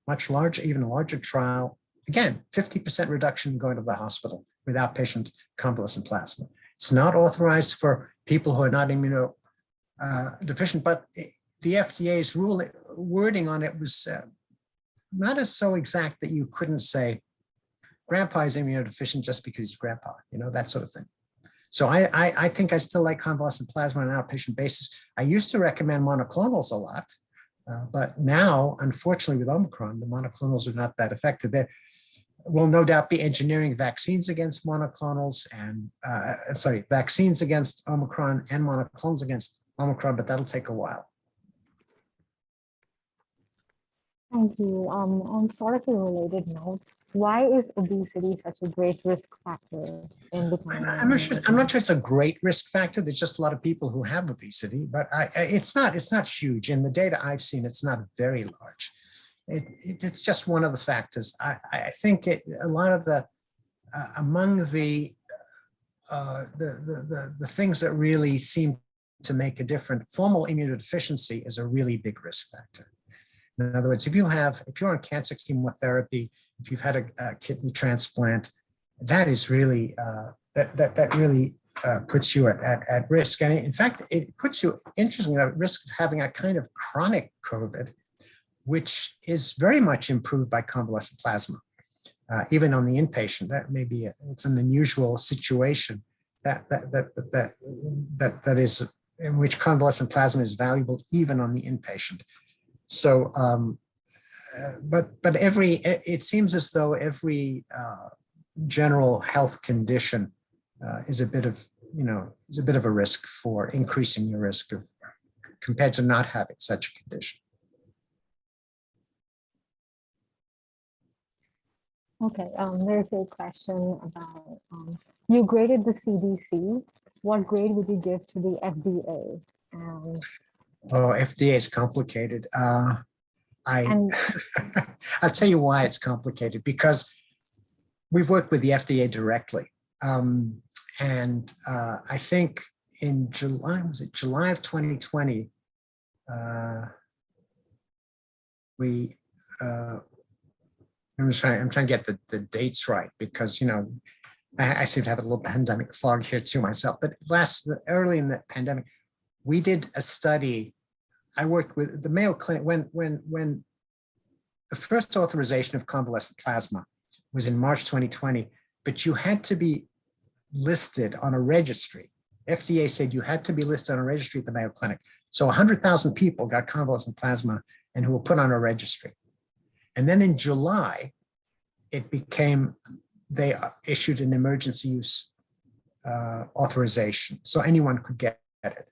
much larger, even a larger trial. Again, 50% reduction going to the hospital with outpatient convalescent plasma. It's not authorized for people who are not immunodeficient, but the FDA's wording on it was not as so exact that you couldn't say grandpa is immunodeficient just because he's grandpa, that sort of thing. So I think I still like convalescent plasma on an outpatient basis. I used to recommend monoclonals a lot, but now, unfortunately, with Omicron, the monoclonals are not that effective. There will no doubt be engineering vaccines against monoclonals and, vaccines against Omicron and monoclonals against Omicron, but that'll take a while. Thank you. On sort of a related note, why is obesity such a great risk factor in becoming? I'm not sure it's a great risk factor. There's just a lot of people who have obesity, but it's not huge. In the data I've seen, it's not very large. It's just one of the factors. I think a lot of among the things that really seem to make a difference, formal immunodeficiency is a really big risk factor. In other words, if you're on cancer chemotherapy, if you've had a kidney transplant, that is really that really puts you at risk. And in fact, it puts you, interestingly, at risk of having a kind of chronic COVID, which is very much improved by convalescent plasma, even on the inpatient. That may be it's an unusual situation that is in which convalescent plasma is valuable even on the inpatient. So, but it seems as though every general health condition is a bit of a risk for increasing your risk of compared to not having such a condition. Okay, there's a question about, you graded the CDC. What grade would you give to the FDA? FDA is complicated. I'll tell you why it's complicated, because we've worked with the FDA directly. And I think in July of 2020, I'm trying to get the dates right, because, I seem to have a little pandemic fog here too myself, but early in the pandemic, we did a study. I worked with the Mayo Clinic when the first authorization of convalescent plasma was in March 2020, but you had to be listed on a registry. FDA said you had to be listed on a registry at the Mayo Clinic. So 100,000 people got convalescent plasma and who were put on a registry. And then in July, they issued an emergency use authorization. So anyone could get it.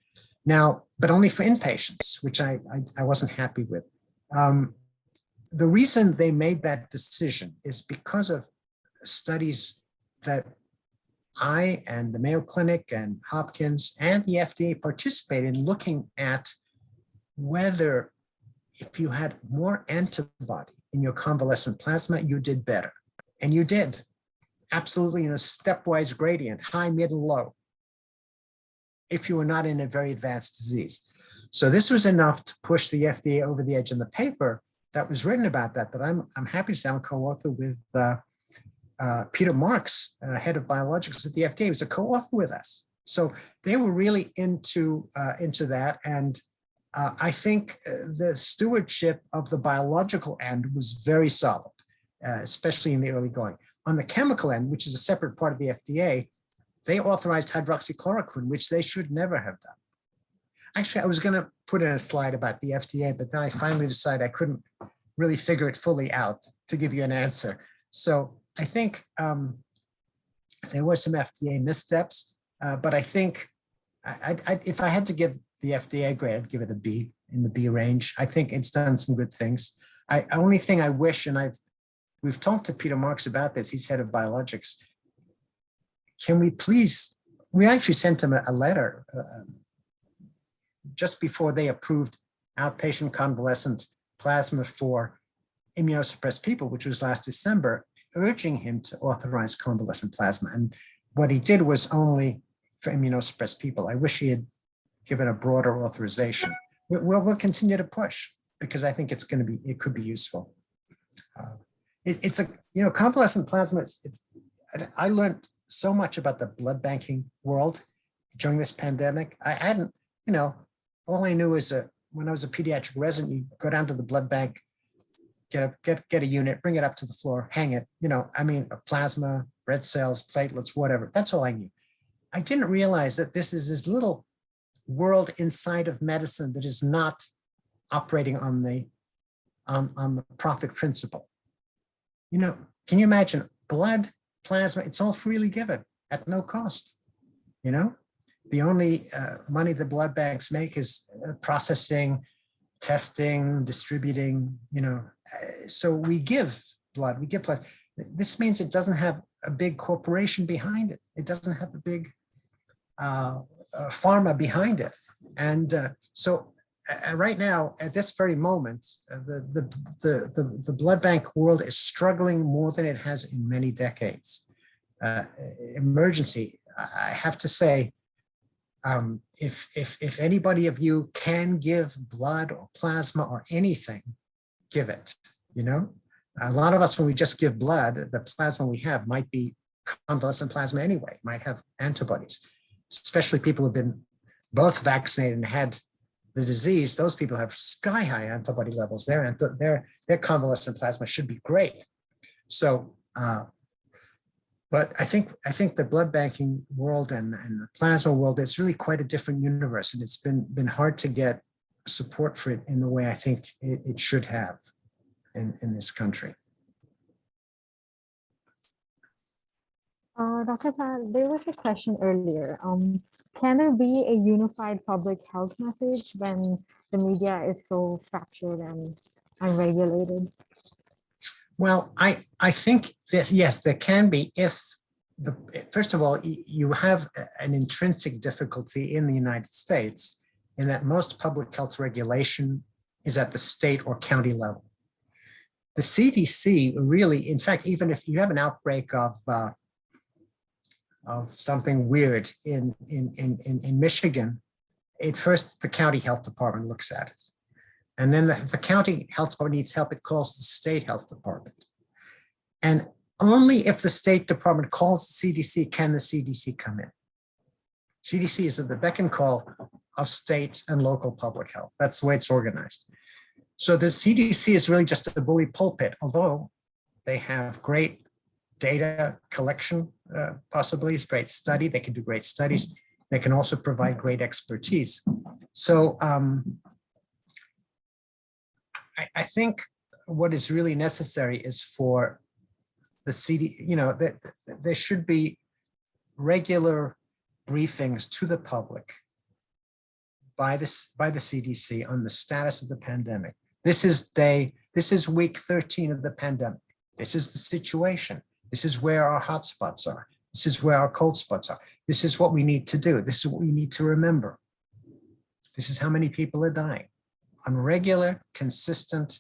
Now, but only for inpatients, which I wasn't happy with. The reason they made that decision is because of studies that I and the Mayo Clinic and Hopkins and the FDA participated in, looking at whether if you had more antibody in your convalescent plasma, you did better. And you did, absolutely, in a stepwise gradient, high, mid, and low, if you were not in a very advanced disease. So this was enough to push the FDA over the edge. In the paper that was written about that I'm happy to say I'm co-author with Peter Marks, head of biologics at the FDA, was a co-author with us. So they were really into that. And I think the stewardship of the biological end was very solid, especially in the early going. On the chemical end, which is a separate part of the FDA, they authorized hydroxychloroquine, which they should never have done. Actually, I was going to put in a slide about the FDA, but then I finally decided I couldn't really figure it fully out to give you an answer. So I think there were some FDA missteps, but I think if I had to give the FDA grade, I'd give it a B, in the B range. I think it's done some good things. only thing I wish, and we've talked to Peter Marks about this, he's head of biologics. Can we please, we actually sent him a letter just before they approved outpatient convalescent plasma for immunosuppressed people, which was last December, urging him to authorize convalescent plasma. And what he did was only for immunosuppressed people. I wish he had given a broader authorization. We'll continue to push because I think it could be useful. It's a, convalescent plasma, I learned so much about the blood banking world during this pandemic. I hadn't, all I knew is when I was a pediatric resident, you go down to the blood bank, get a unit, bring it up to the floor, hang it, plasma, red cells, platelets, whatever. That's all I knew. I didn't realize that this is this little world inside of medicine that is not operating on the profit principle. Can you imagine blood, plasma, it's all freely given at no cost. The only money the blood banks make is processing, testing, distributing, so we give blood. This means it doesn't have a big corporation behind it. It doesn't have a big pharma behind it. And so right now, at this very moment, the blood bank world is struggling more than it has in many decades. Emergency, I have to say, if anybody of you can give blood or plasma or anything, give it. A lot of us, when we just give blood, the plasma we have might be convalescent plasma anyway, might have antibodies, especially people who've been both vaccinated and had the disease. Those people have sky high antibody levels. Their convalescent plasma should be great. So, but I think the blood banking world and the plasma world is really quite a different universe, and it's been hard to get support for it in the way I think it should have in this country. Dr. Pan, there was a question earlier. Can there be a unified public health message when the media is so fractured and unregulated? Well, I think this, yes, there can be if first of all, you have an intrinsic difficulty in the United States in that most public health regulation is at the state or county level. The CDC really, in fact, even if you have an outbreak of something weird in Michigan, first the county health department looks at it. And then the county health department needs help, it calls the state health department. And only if the state department calls the CDC can the CDC come in. CDC is at the beck and call of state and local public health. That's the way it's organized. So the CDC is really just a bully pulpit, although they have great data collection possibilities, great study. They can do great studies. They can also provide great expertise. So I think what is really necessary is for the CD, there should be regular briefings to the public by the CDC on the status of the pandemic. This is week 13 of the pandemic. This is the situation. This is where our hotspots are. This is where our cold spots are. This is what we need to do. This is what we need to remember. This is how many people are dying. On regular, consistent,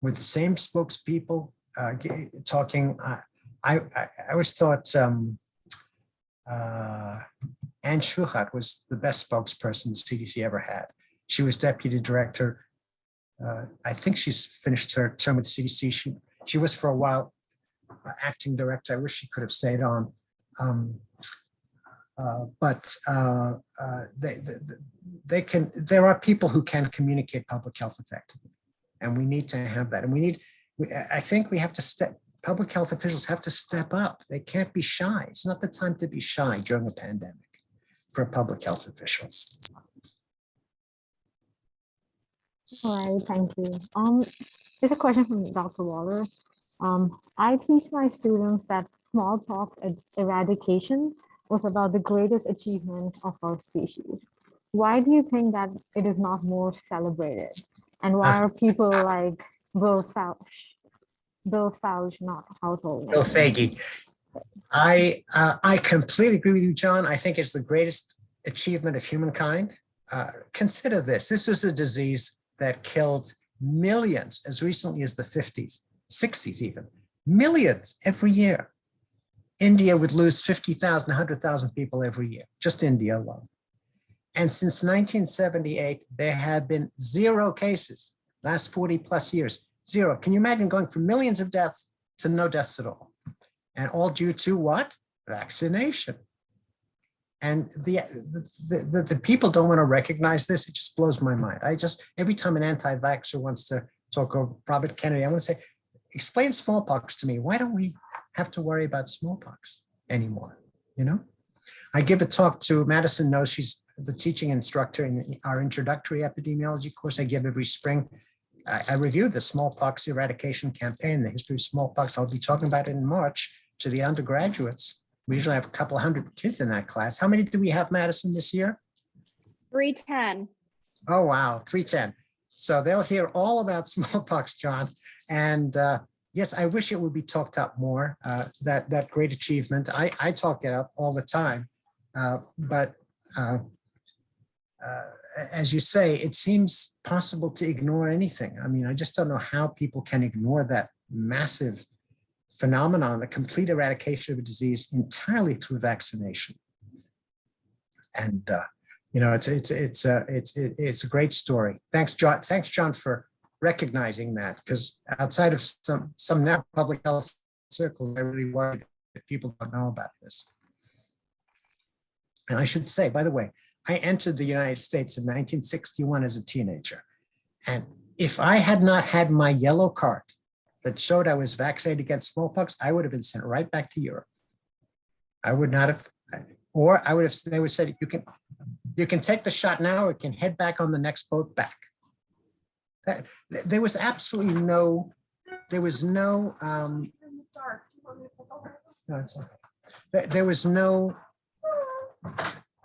with the same spokespeople talking. I always thought Anne Schuchat was the best spokesperson the CDC ever had. She was deputy director. I think she's finished her term with the CDC. She was for a while acting director. I wish she could have stayed on. There are people who can communicate public health effectively, and we need to have that. And I think we have to public health officials have to step up. They can't be shy. It's not the time to be shy during a pandemic for a public health official. All right, thank you. There's a question from Dr. Waller. I teach my students that smallpox eradication was about the greatest achievement of our species. Why do you think that it is not more celebrated? And why are people like Bill Fauci. Bill Fauci, not household Bill name. Faggy. I completely agree with you, John. I think it's the greatest achievement of humankind. Consider this. This was a disease that killed millions as recently as the 50s, 60s even. Millions every year. India would lose 50,000, 100,000 people every year, just India alone. And since 1978, there have been 0 cases, last 40 plus years, 0. Can you imagine going from millions of deaths to no deaths at all? And all due to what? Vaccination. And the people don't want to recognize this. It just blows my mind. Every time an anti-vaxxer wants to talk over Robert Kennedy, I want to say, explain smallpox to me. Why don't we have to worry about smallpox anymore? You know, I give a talk to Madison knows, she's the teaching instructor in our introductory epidemiology course I give every spring. I review the smallpox eradication campaign, the history of smallpox. I'll be talking about it in March to the undergraduates. We usually have a couple 100 kids in that class. How many do we have, Madison, this year? 310. Oh, wow, 310. So they'll hear all about smallpox, John. And yes, I wish it would be talked up more, that great achievement. I talk it up all the time, but as you say, it seems possible to ignore anything. I mean, I just don't know how people can ignore that massive phenomenon, the complete eradication of a disease entirely through vaccination. And you know, it's a great story. Thanks, John. Thanks, John, for recognizing that, because outside of some now public health circles, I really worry that people don't know about this. And I should say, by the way, I entered the United States in 1961 as a teenager. And if I had not had my yellow card that showed I was vaccinated against smallpox, I would have been sent right back to Europe. I would not have, or I would have, they would say, you can take the shot now or you can head back on the next boat back. There was absolutely no, there was no, there was no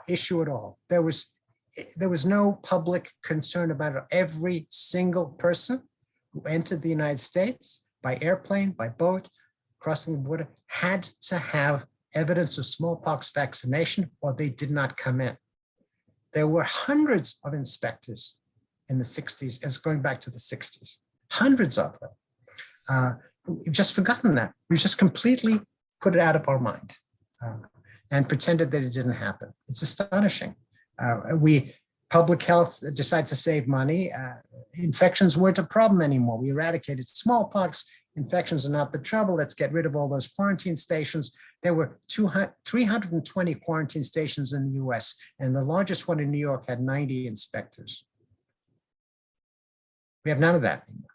issue at all. There was no public concern about it. Every single person who entered the United States by airplane, by boat, crossing the border, had to have evidence of smallpox vaccination or they did not come in. There were hundreds of inspectors in the 60s, as going back to the 60s, hundreds of them. We've just forgotten that. We just completely put it out of our mind and pretended that it didn't happen. It's astonishing. Public health decides to save money. Infections weren't a problem anymore. We eradicated smallpox. Infections are not the trouble. Let's get rid of all those quarantine stations. There were 320 quarantine stations in the US, and the largest one in New York had 90 inspectors. We have none of that anymore.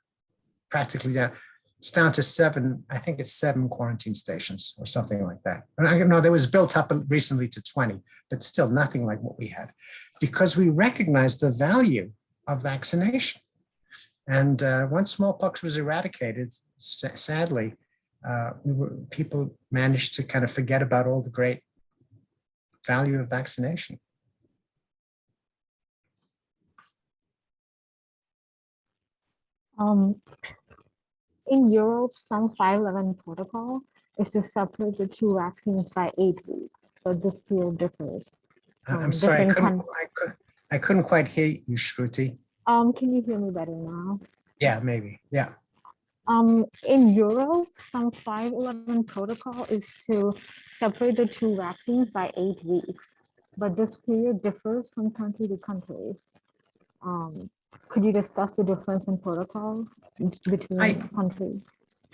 Practically down. It's down to 7, I think it's 7 quarantine stations or something like that. No, there was built up recently to 20, but still nothing like what we had, because we recognized the value of vaccination. And once smallpox was eradicated, sadly, people managed to kind of forget about all the great value of vaccination. In Europe, some 511 protocol is to separate the 2 vaccines by 8 weeks, but this period differs. I'm sorry, I couldn't quite hear you, Shruti. Can you hear me better now? Yeah, maybe, yeah. In Europe, some 511 protocol is to separate the 2 vaccines by 8 weeks, but this period differs from country to country. Could you discuss the difference in protocols between countries?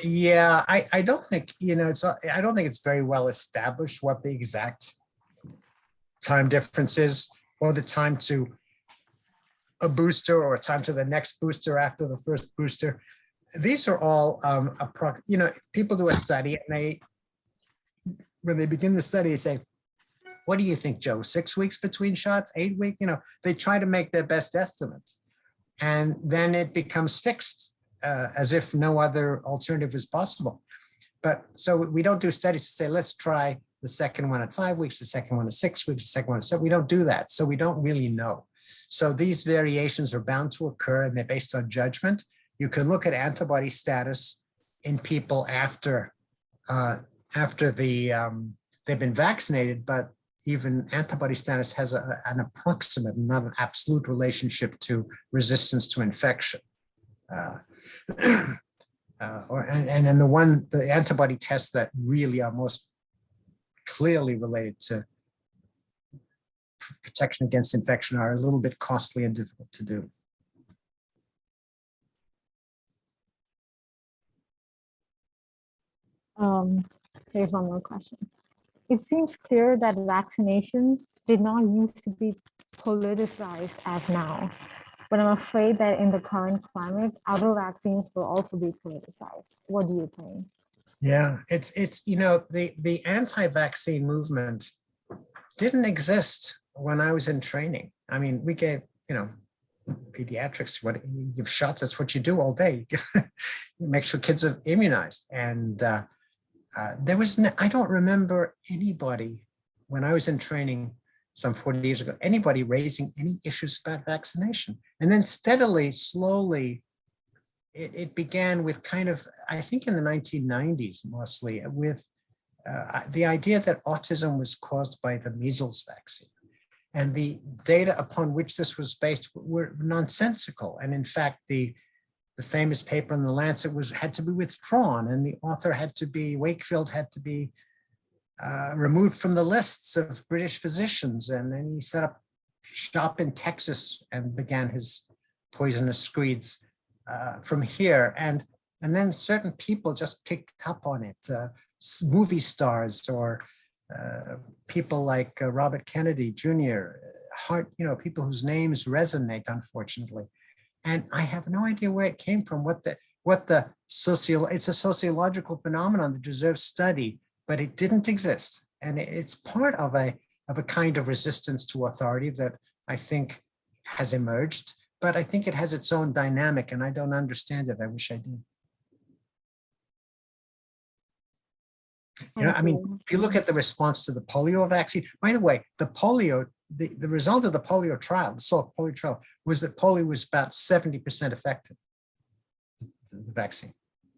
Yeah, I don't think, you know, I don't think it's very well established what the exact time difference is, or the time to a booster or a time to the next booster after the first booster. These are all, you know, people do a study and when they begin the study, they say, what do you think, Joe? 6 weeks between shots, 8 weeks? You know, they try to make their best estimate. And then it becomes fixed as if no other alternative is possible. But so we don't do studies to say, let's try the second one at 5 weeks, the second one at 6 weeks, the second one at 7. We don't do that. So we don't really know. So these variations are bound to occur and they're based on judgment. you can look at antibody status in people after they've been vaccinated, but even antibody status has an approximate, not an absolute relationship to resistance to infection. And then the antibody tests that really are most clearly related to protection against infection are a little bit costly and difficult to do. Here's one more question. It seems clear that vaccination did not used to be politicized as now, but I'm afraid that in the current climate, other vaccines will also be politicized. What do you think? Yeah, it's you know, the anti-vaccine movement didn't exist when I was in training. I mean, we gave, you know, pediatrics, what you give shots, that's what you do all day. You make sure kids are immunized. And there was I don't remember anybody when I was in training some 40 years ago, anybody raising any issues about vaccination. And then steadily, slowly, it began with kind of, I think in the 1990s, mostly with the idea that autism was caused by the measles vaccine. And the data upon which this was based were nonsensical. And in fact, the famous paper in the Lancet had to be withdrawn, and the author had to be, Wakefield had to be removed from the lists of British physicians. And then he set up shop in Texas and began his poisonous screeds from here. And then certain people just picked up on it, movie stars or people like Robert Kennedy Jr., people whose names resonate, unfortunately. And I have no idea where it came from, it's a sociological phenomenon that deserves study, but it didn't exist. And it's part of a kind of resistance to authority that I think has emerged, but I think it has its own dynamic and I don't understand it. I wish I did. You know, I mean, if you look at the response to the polio vaccine, by the way, the polio, the result of the polio trial, the Salk polio trial, was that polio was about 70% effective, the vaccine,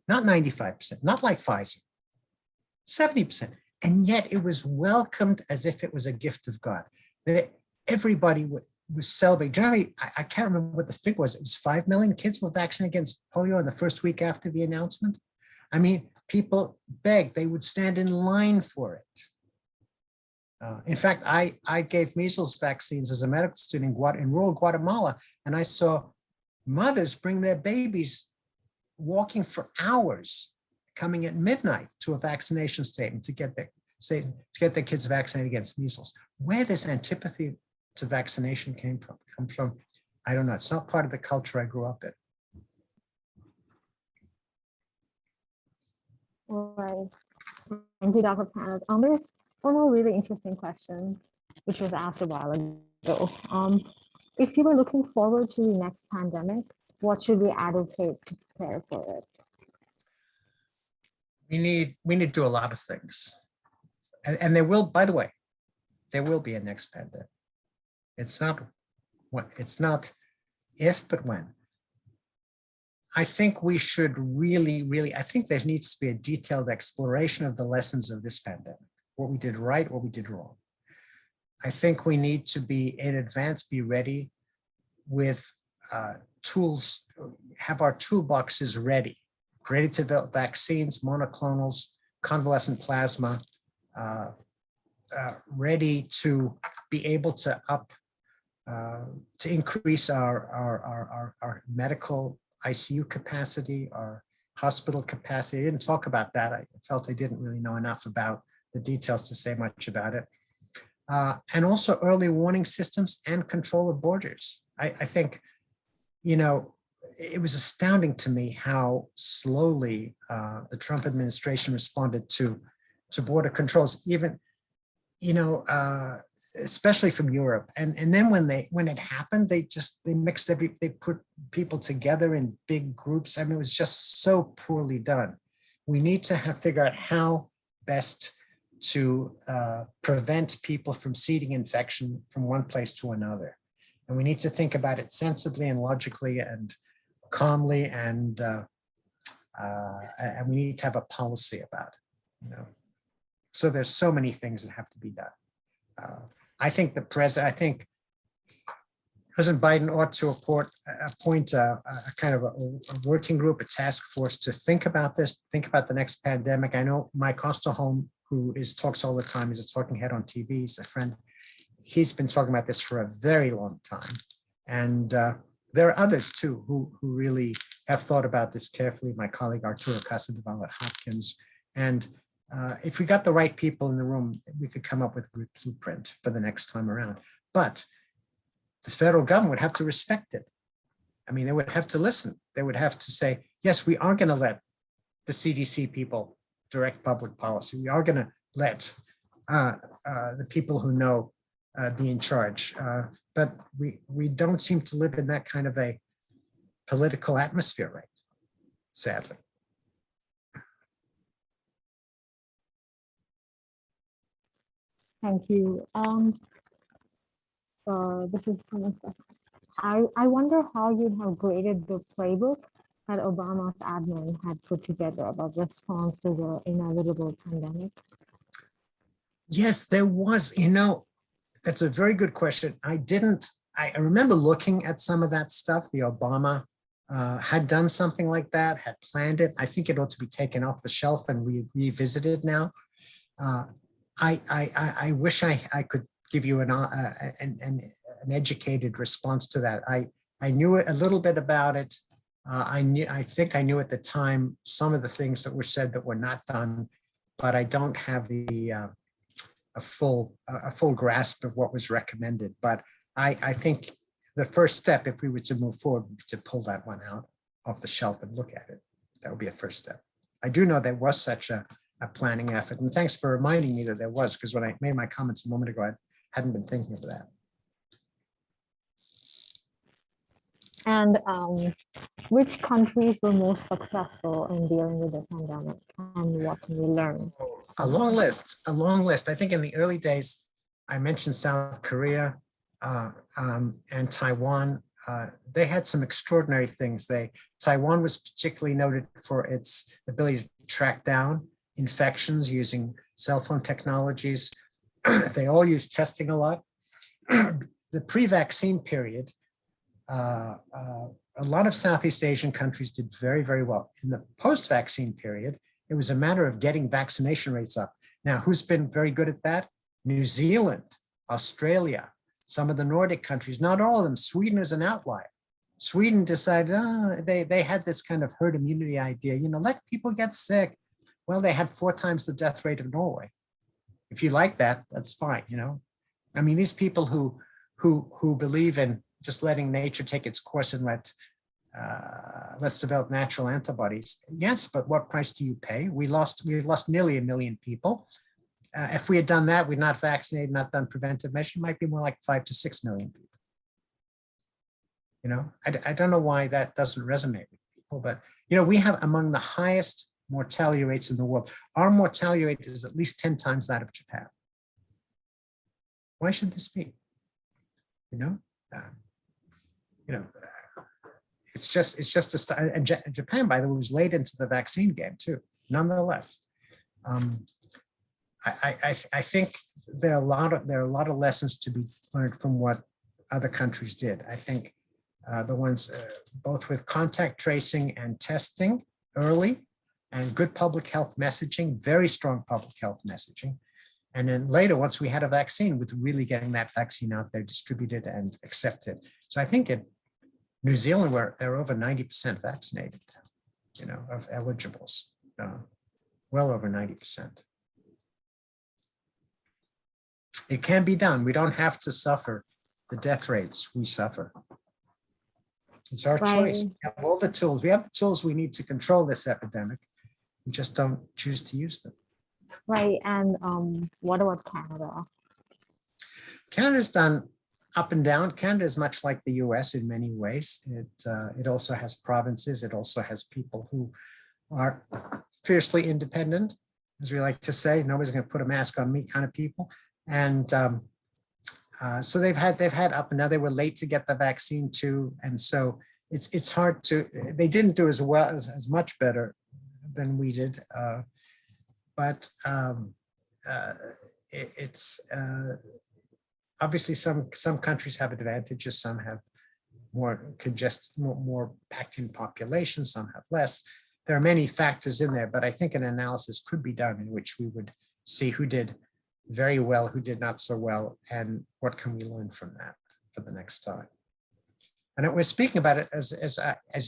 not 95%, not like Pfizer, 70%. And yet it was welcomed as if it was a gift of God. Everybody was celebrating. Generally, I can't remember what the figure was. It was 5 million kids were vaccinated against polio in the first week after the announcement. I mean, people begged, they would stand in line for it. In fact, I gave measles vaccines as a medical student in rural Guatemala, and I saw mothers bring their babies walking for hours, coming at midnight to a vaccination station to get their kids vaccinated against measles. Where this antipathy to vaccination came from, I don't know. It's not part of the culture I grew up in. All right. Thank you, Dr. Paneth. There's one really interesting question, which was asked a while ago. If you were looking forward to the next pandemic, what should we advocate to prepare for it? We need to do a lot of things. And there will, by the way, there will be a next pandemic. It's not if, but when. I think we should really, I think there needs to be a detailed exploration of the lessons of this pandemic, what we did right, what we did wrong. I think we need to be in advance, be ready with tools, have our toolboxes ready to develop vaccines, monoclonals, convalescent plasma, ready to be able to increase our medical ICU capacity, our hospital capacity. I didn't talk about that. I felt I didn't really know enough about the details to say much about it. And also early warning systems and control of borders. I think, you know, it was astounding to me how slowly the Trump administration responded to border controls, even, you know, especially from Europe. And then when it happened, they put people together in big groups. I mean, it was just so poorly done. We need to figure out how best to prevent people from seeding infection from one place to another. And we need to think about it sensibly and logically and calmly, and we need to have a policy about it, you know. So there's so many things that have to be done. I think President Biden ought to appoint a kind of a working group, a task force to think about this, think about the next pandemic. I know Mike Osterholm, who talks all the time, he's a talking head on TV, he's a friend. He's been talking about this for a very long time. And there are others too who really have thought about this carefully. My colleague Arturo Casadevall at Hopkins. And if we got the right people in the room, we could come up with a good blueprint for the next time around. But the federal government would have to respect it. I mean, they would have to listen. They would have to say, yes, we are going to let the CDC people direct public policy. We are going to let the people who know be in charge. But we don't seem to live in that kind of a political atmosphere right now, sadly. Thank you. This is I wonder how you'd have graded the playbook that Obama's admin had put together about response to the inevitable pandemic. Yes, there was, you know, that's a very good question. I remember looking at some of that stuff. The Obama had done something like that, had planned it. I think it ought to be taken off the shelf and revisited now. I wish I could give you an educated response to that. I knew a little bit about it. I think I knew at the time some of the things that were said that were not done, but I don't have a full grasp of what was recommended. But I think the first step, if we were to move forward, would be to pull that one out off the shelf and look at it. That would be a first step. I do know there was such a planning effort, and thanks for reminding me that there was, because when I made my comments a moment ago, I hadn't been thinking of that. And which countries were most successful in dealing with the pandemic, and what can we learn? A long list. I think in the early days, I mentioned South Korea and Taiwan. They had some extraordinary things. Taiwan was particularly noted for its ability to track down infections using cell phone technologies. They all use testing a lot. The pre-vaccine period, a lot of Southeast Asian countries did very, very well. In the post-vaccine period, it was a matter of getting vaccination rates up. Now, who's been very good at that? New Zealand, Australia, some of the Nordic countries, not all of them. Sweden is an outlier. Sweden decided, they had this kind of herd immunity idea, you know, let people get sick. Well, they had 4 times the death rate of Norway. If you like that, that's fine, you know. I mean, these people who believe in just letting nature take its course and let's develop natural antibodies. Yes, but what price do you pay? We lost nearly 1 million people. If we had done that, we'd not vaccinated, not done preventive measures, it might be more like 5 to 6 million people. You know, I don't know why that doesn't resonate with people, but you know, we have among the highest mortality rates in the world. Our mortality rate is at least 10 times that of Japan. Why should this be? You know, it's just a start. And Japan, by the way, was late into the vaccine game too. Nonetheless, I think there are a lot of lessons to be learned from what other countries did. I think the ones both with contact tracing and testing early, and good public health messaging, very strong public health messaging. And then later, once we had a vaccine, with really getting that vaccine out there, distributed and accepted. So I think in New Zealand, where they're over 90% vaccinated, you know, of eligibles, well over 90%. It can be done. We don't have to suffer the death rates we suffer. It's our choice. We have all the tools. We have the tools we need to control this epidemic. We just don't choose to use them. Right. And what about Canada? Canada's done up and down. Canada is much like the US in many ways. It also has provinces. It also has people who are fiercely independent, as we like to say. Nobody's going to put a mask on me kind of people. And so they've had up and down. They were late to get the vaccine too. And so it's hard to, they didn't do as well as much better than we did. But it's obviously some countries have advantages, some have more packed in population, some have less. There are many factors in there, but I think an analysis could be done in which we would see who did very well, who did not so well, and what can we learn from that for the next time. And we're speaking about it as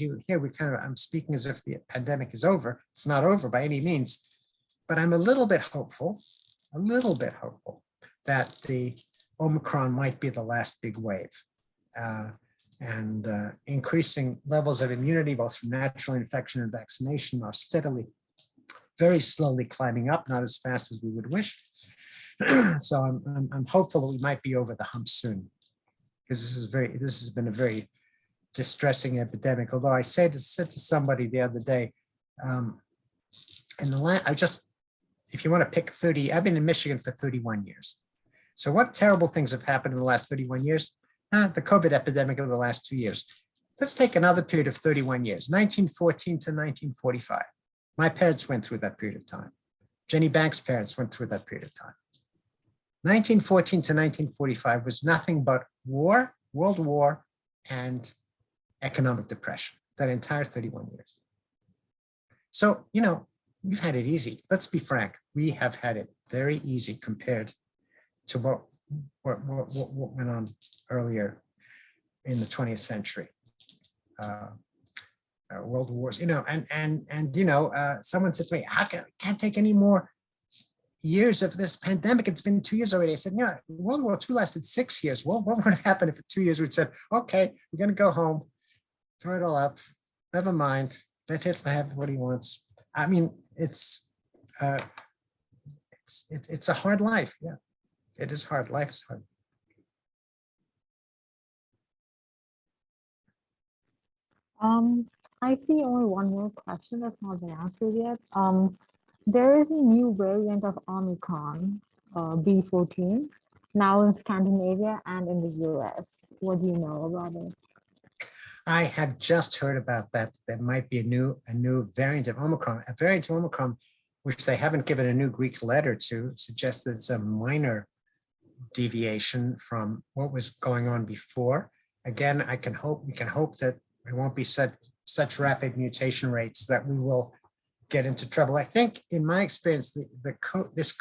you hear, I'm speaking as if the pandemic is over. It's not over by any means, but I'm a little bit hopeful that the Omicron might be the last big wave. And increasing levels of immunity, both from natural infection and vaccination, are steadily, very slowly climbing up, not as fast as we would wish. So I'm hopeful that we might be over the hump soon, because this has been a very distressing epidemic. Although I said to somebody the other day, if you want to pick 30, I've been in Michigan for 31 years. So what terrible things have happened in the last 31 years? The COVID epidemic of the last 2 years. Let's take another period of 31 years, 1914 to 1945. My parents went through that period of time. Jenny Banks' parents went through that period of time. 1914 to 1945 was nothing but war, World War, and economic depression, that entire 31 years. So, we've had it easy. Let's be frank. We have had it very easy compared to what went on earlier in the 20th century. World wars, someone said to me, I can't take any more years of this pandemic. It's been 2 years already. I said, World War II lasted 6 years. Well, what would have happened if in 2 years we'd said, okay, we're going to go home, throw it all up, never mind, let Hitler have what he wants. I mean, it's a hard life. Yeah, it is hard. Life is hard. I see only one more question that's not been answered yet. There is a new variant of Omicron, B14, now in Scandinavia and in the US. What do you know about it? I have just heard about that. There might be a new variant of Omicron, which they haven't given a new Greek letter to, suggests that it's a minor deviation from what was going on before. Again, we can hope that there won't be such rapid mutation rates that we will get into trouble. I think, in my experience, this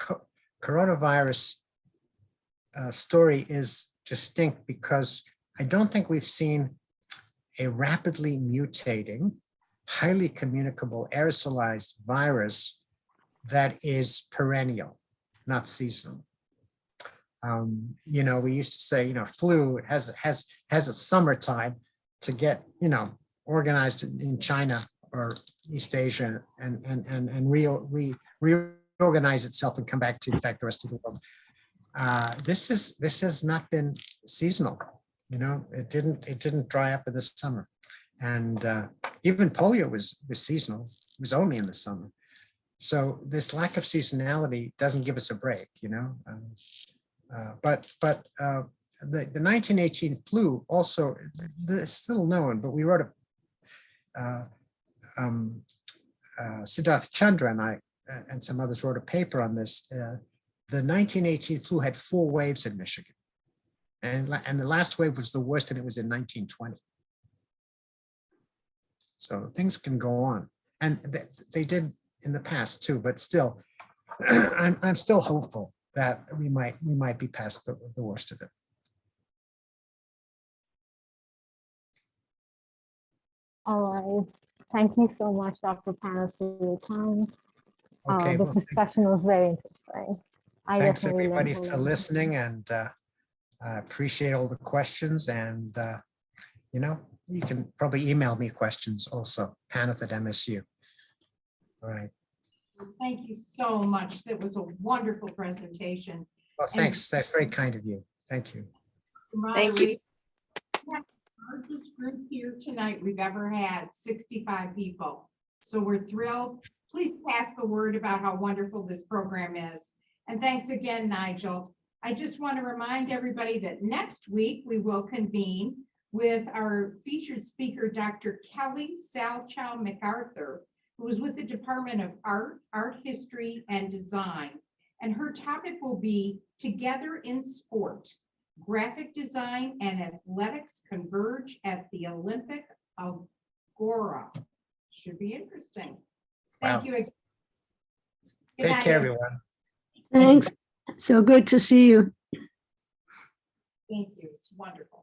coronavirus story is distinct because I don't think we've seen a rapidly mutating, highly communicable aerosolized virus that is perennial, not seasonal. We used to say, flu, it has a summertime to get, organized in China or East Asia and reorganize itself and come back to infect the rest of the world. This has not been seasonal. It didn't dry up in the summer, and even polio was seasonal. It was only in the summer. So this lack of seasonality doesn't give us a break, But the 1918 flu also is still known, but we wrote Siddharth Chandra and I and some others wrote a paper on this. The 1918 flu had 4 waves in Michigan. And the last wave was the worst, and it was in 1920. So things can go on, and they did in the past too. But still, I'm still hopeful that we might be past the worst of it. All right. Thank you so much, Dr. Paneth, for your time. Okay. This discussion was very interesting. Thanks everybody for listening, and I appreciate all the questions. And you can probably email me questions also, Paneth@MSU. All right. Thank you so much. That was a wonderful presentation. Well, thanks. That's very kind of you. Thank you. Thank you. Largest group here tonight we've ever had, 65 people. So we're thrilled. Please pass the word about how wonderful this program is. And thanks again, Nigel. I just want to remind everybody that next week we will convene with our featured speaker, Dr. Kelly Salchow MacArthur, who is with the Department of Art, Art History, and Design. And her topic will be Together in Sport, Graphic Design and Athletics Converge at the Olympic Agora. Should be interesting. Thank Wow. you. Good Take night, care, everyone. everyone. Thanks. So good to see you. Thank you. It's wonderful.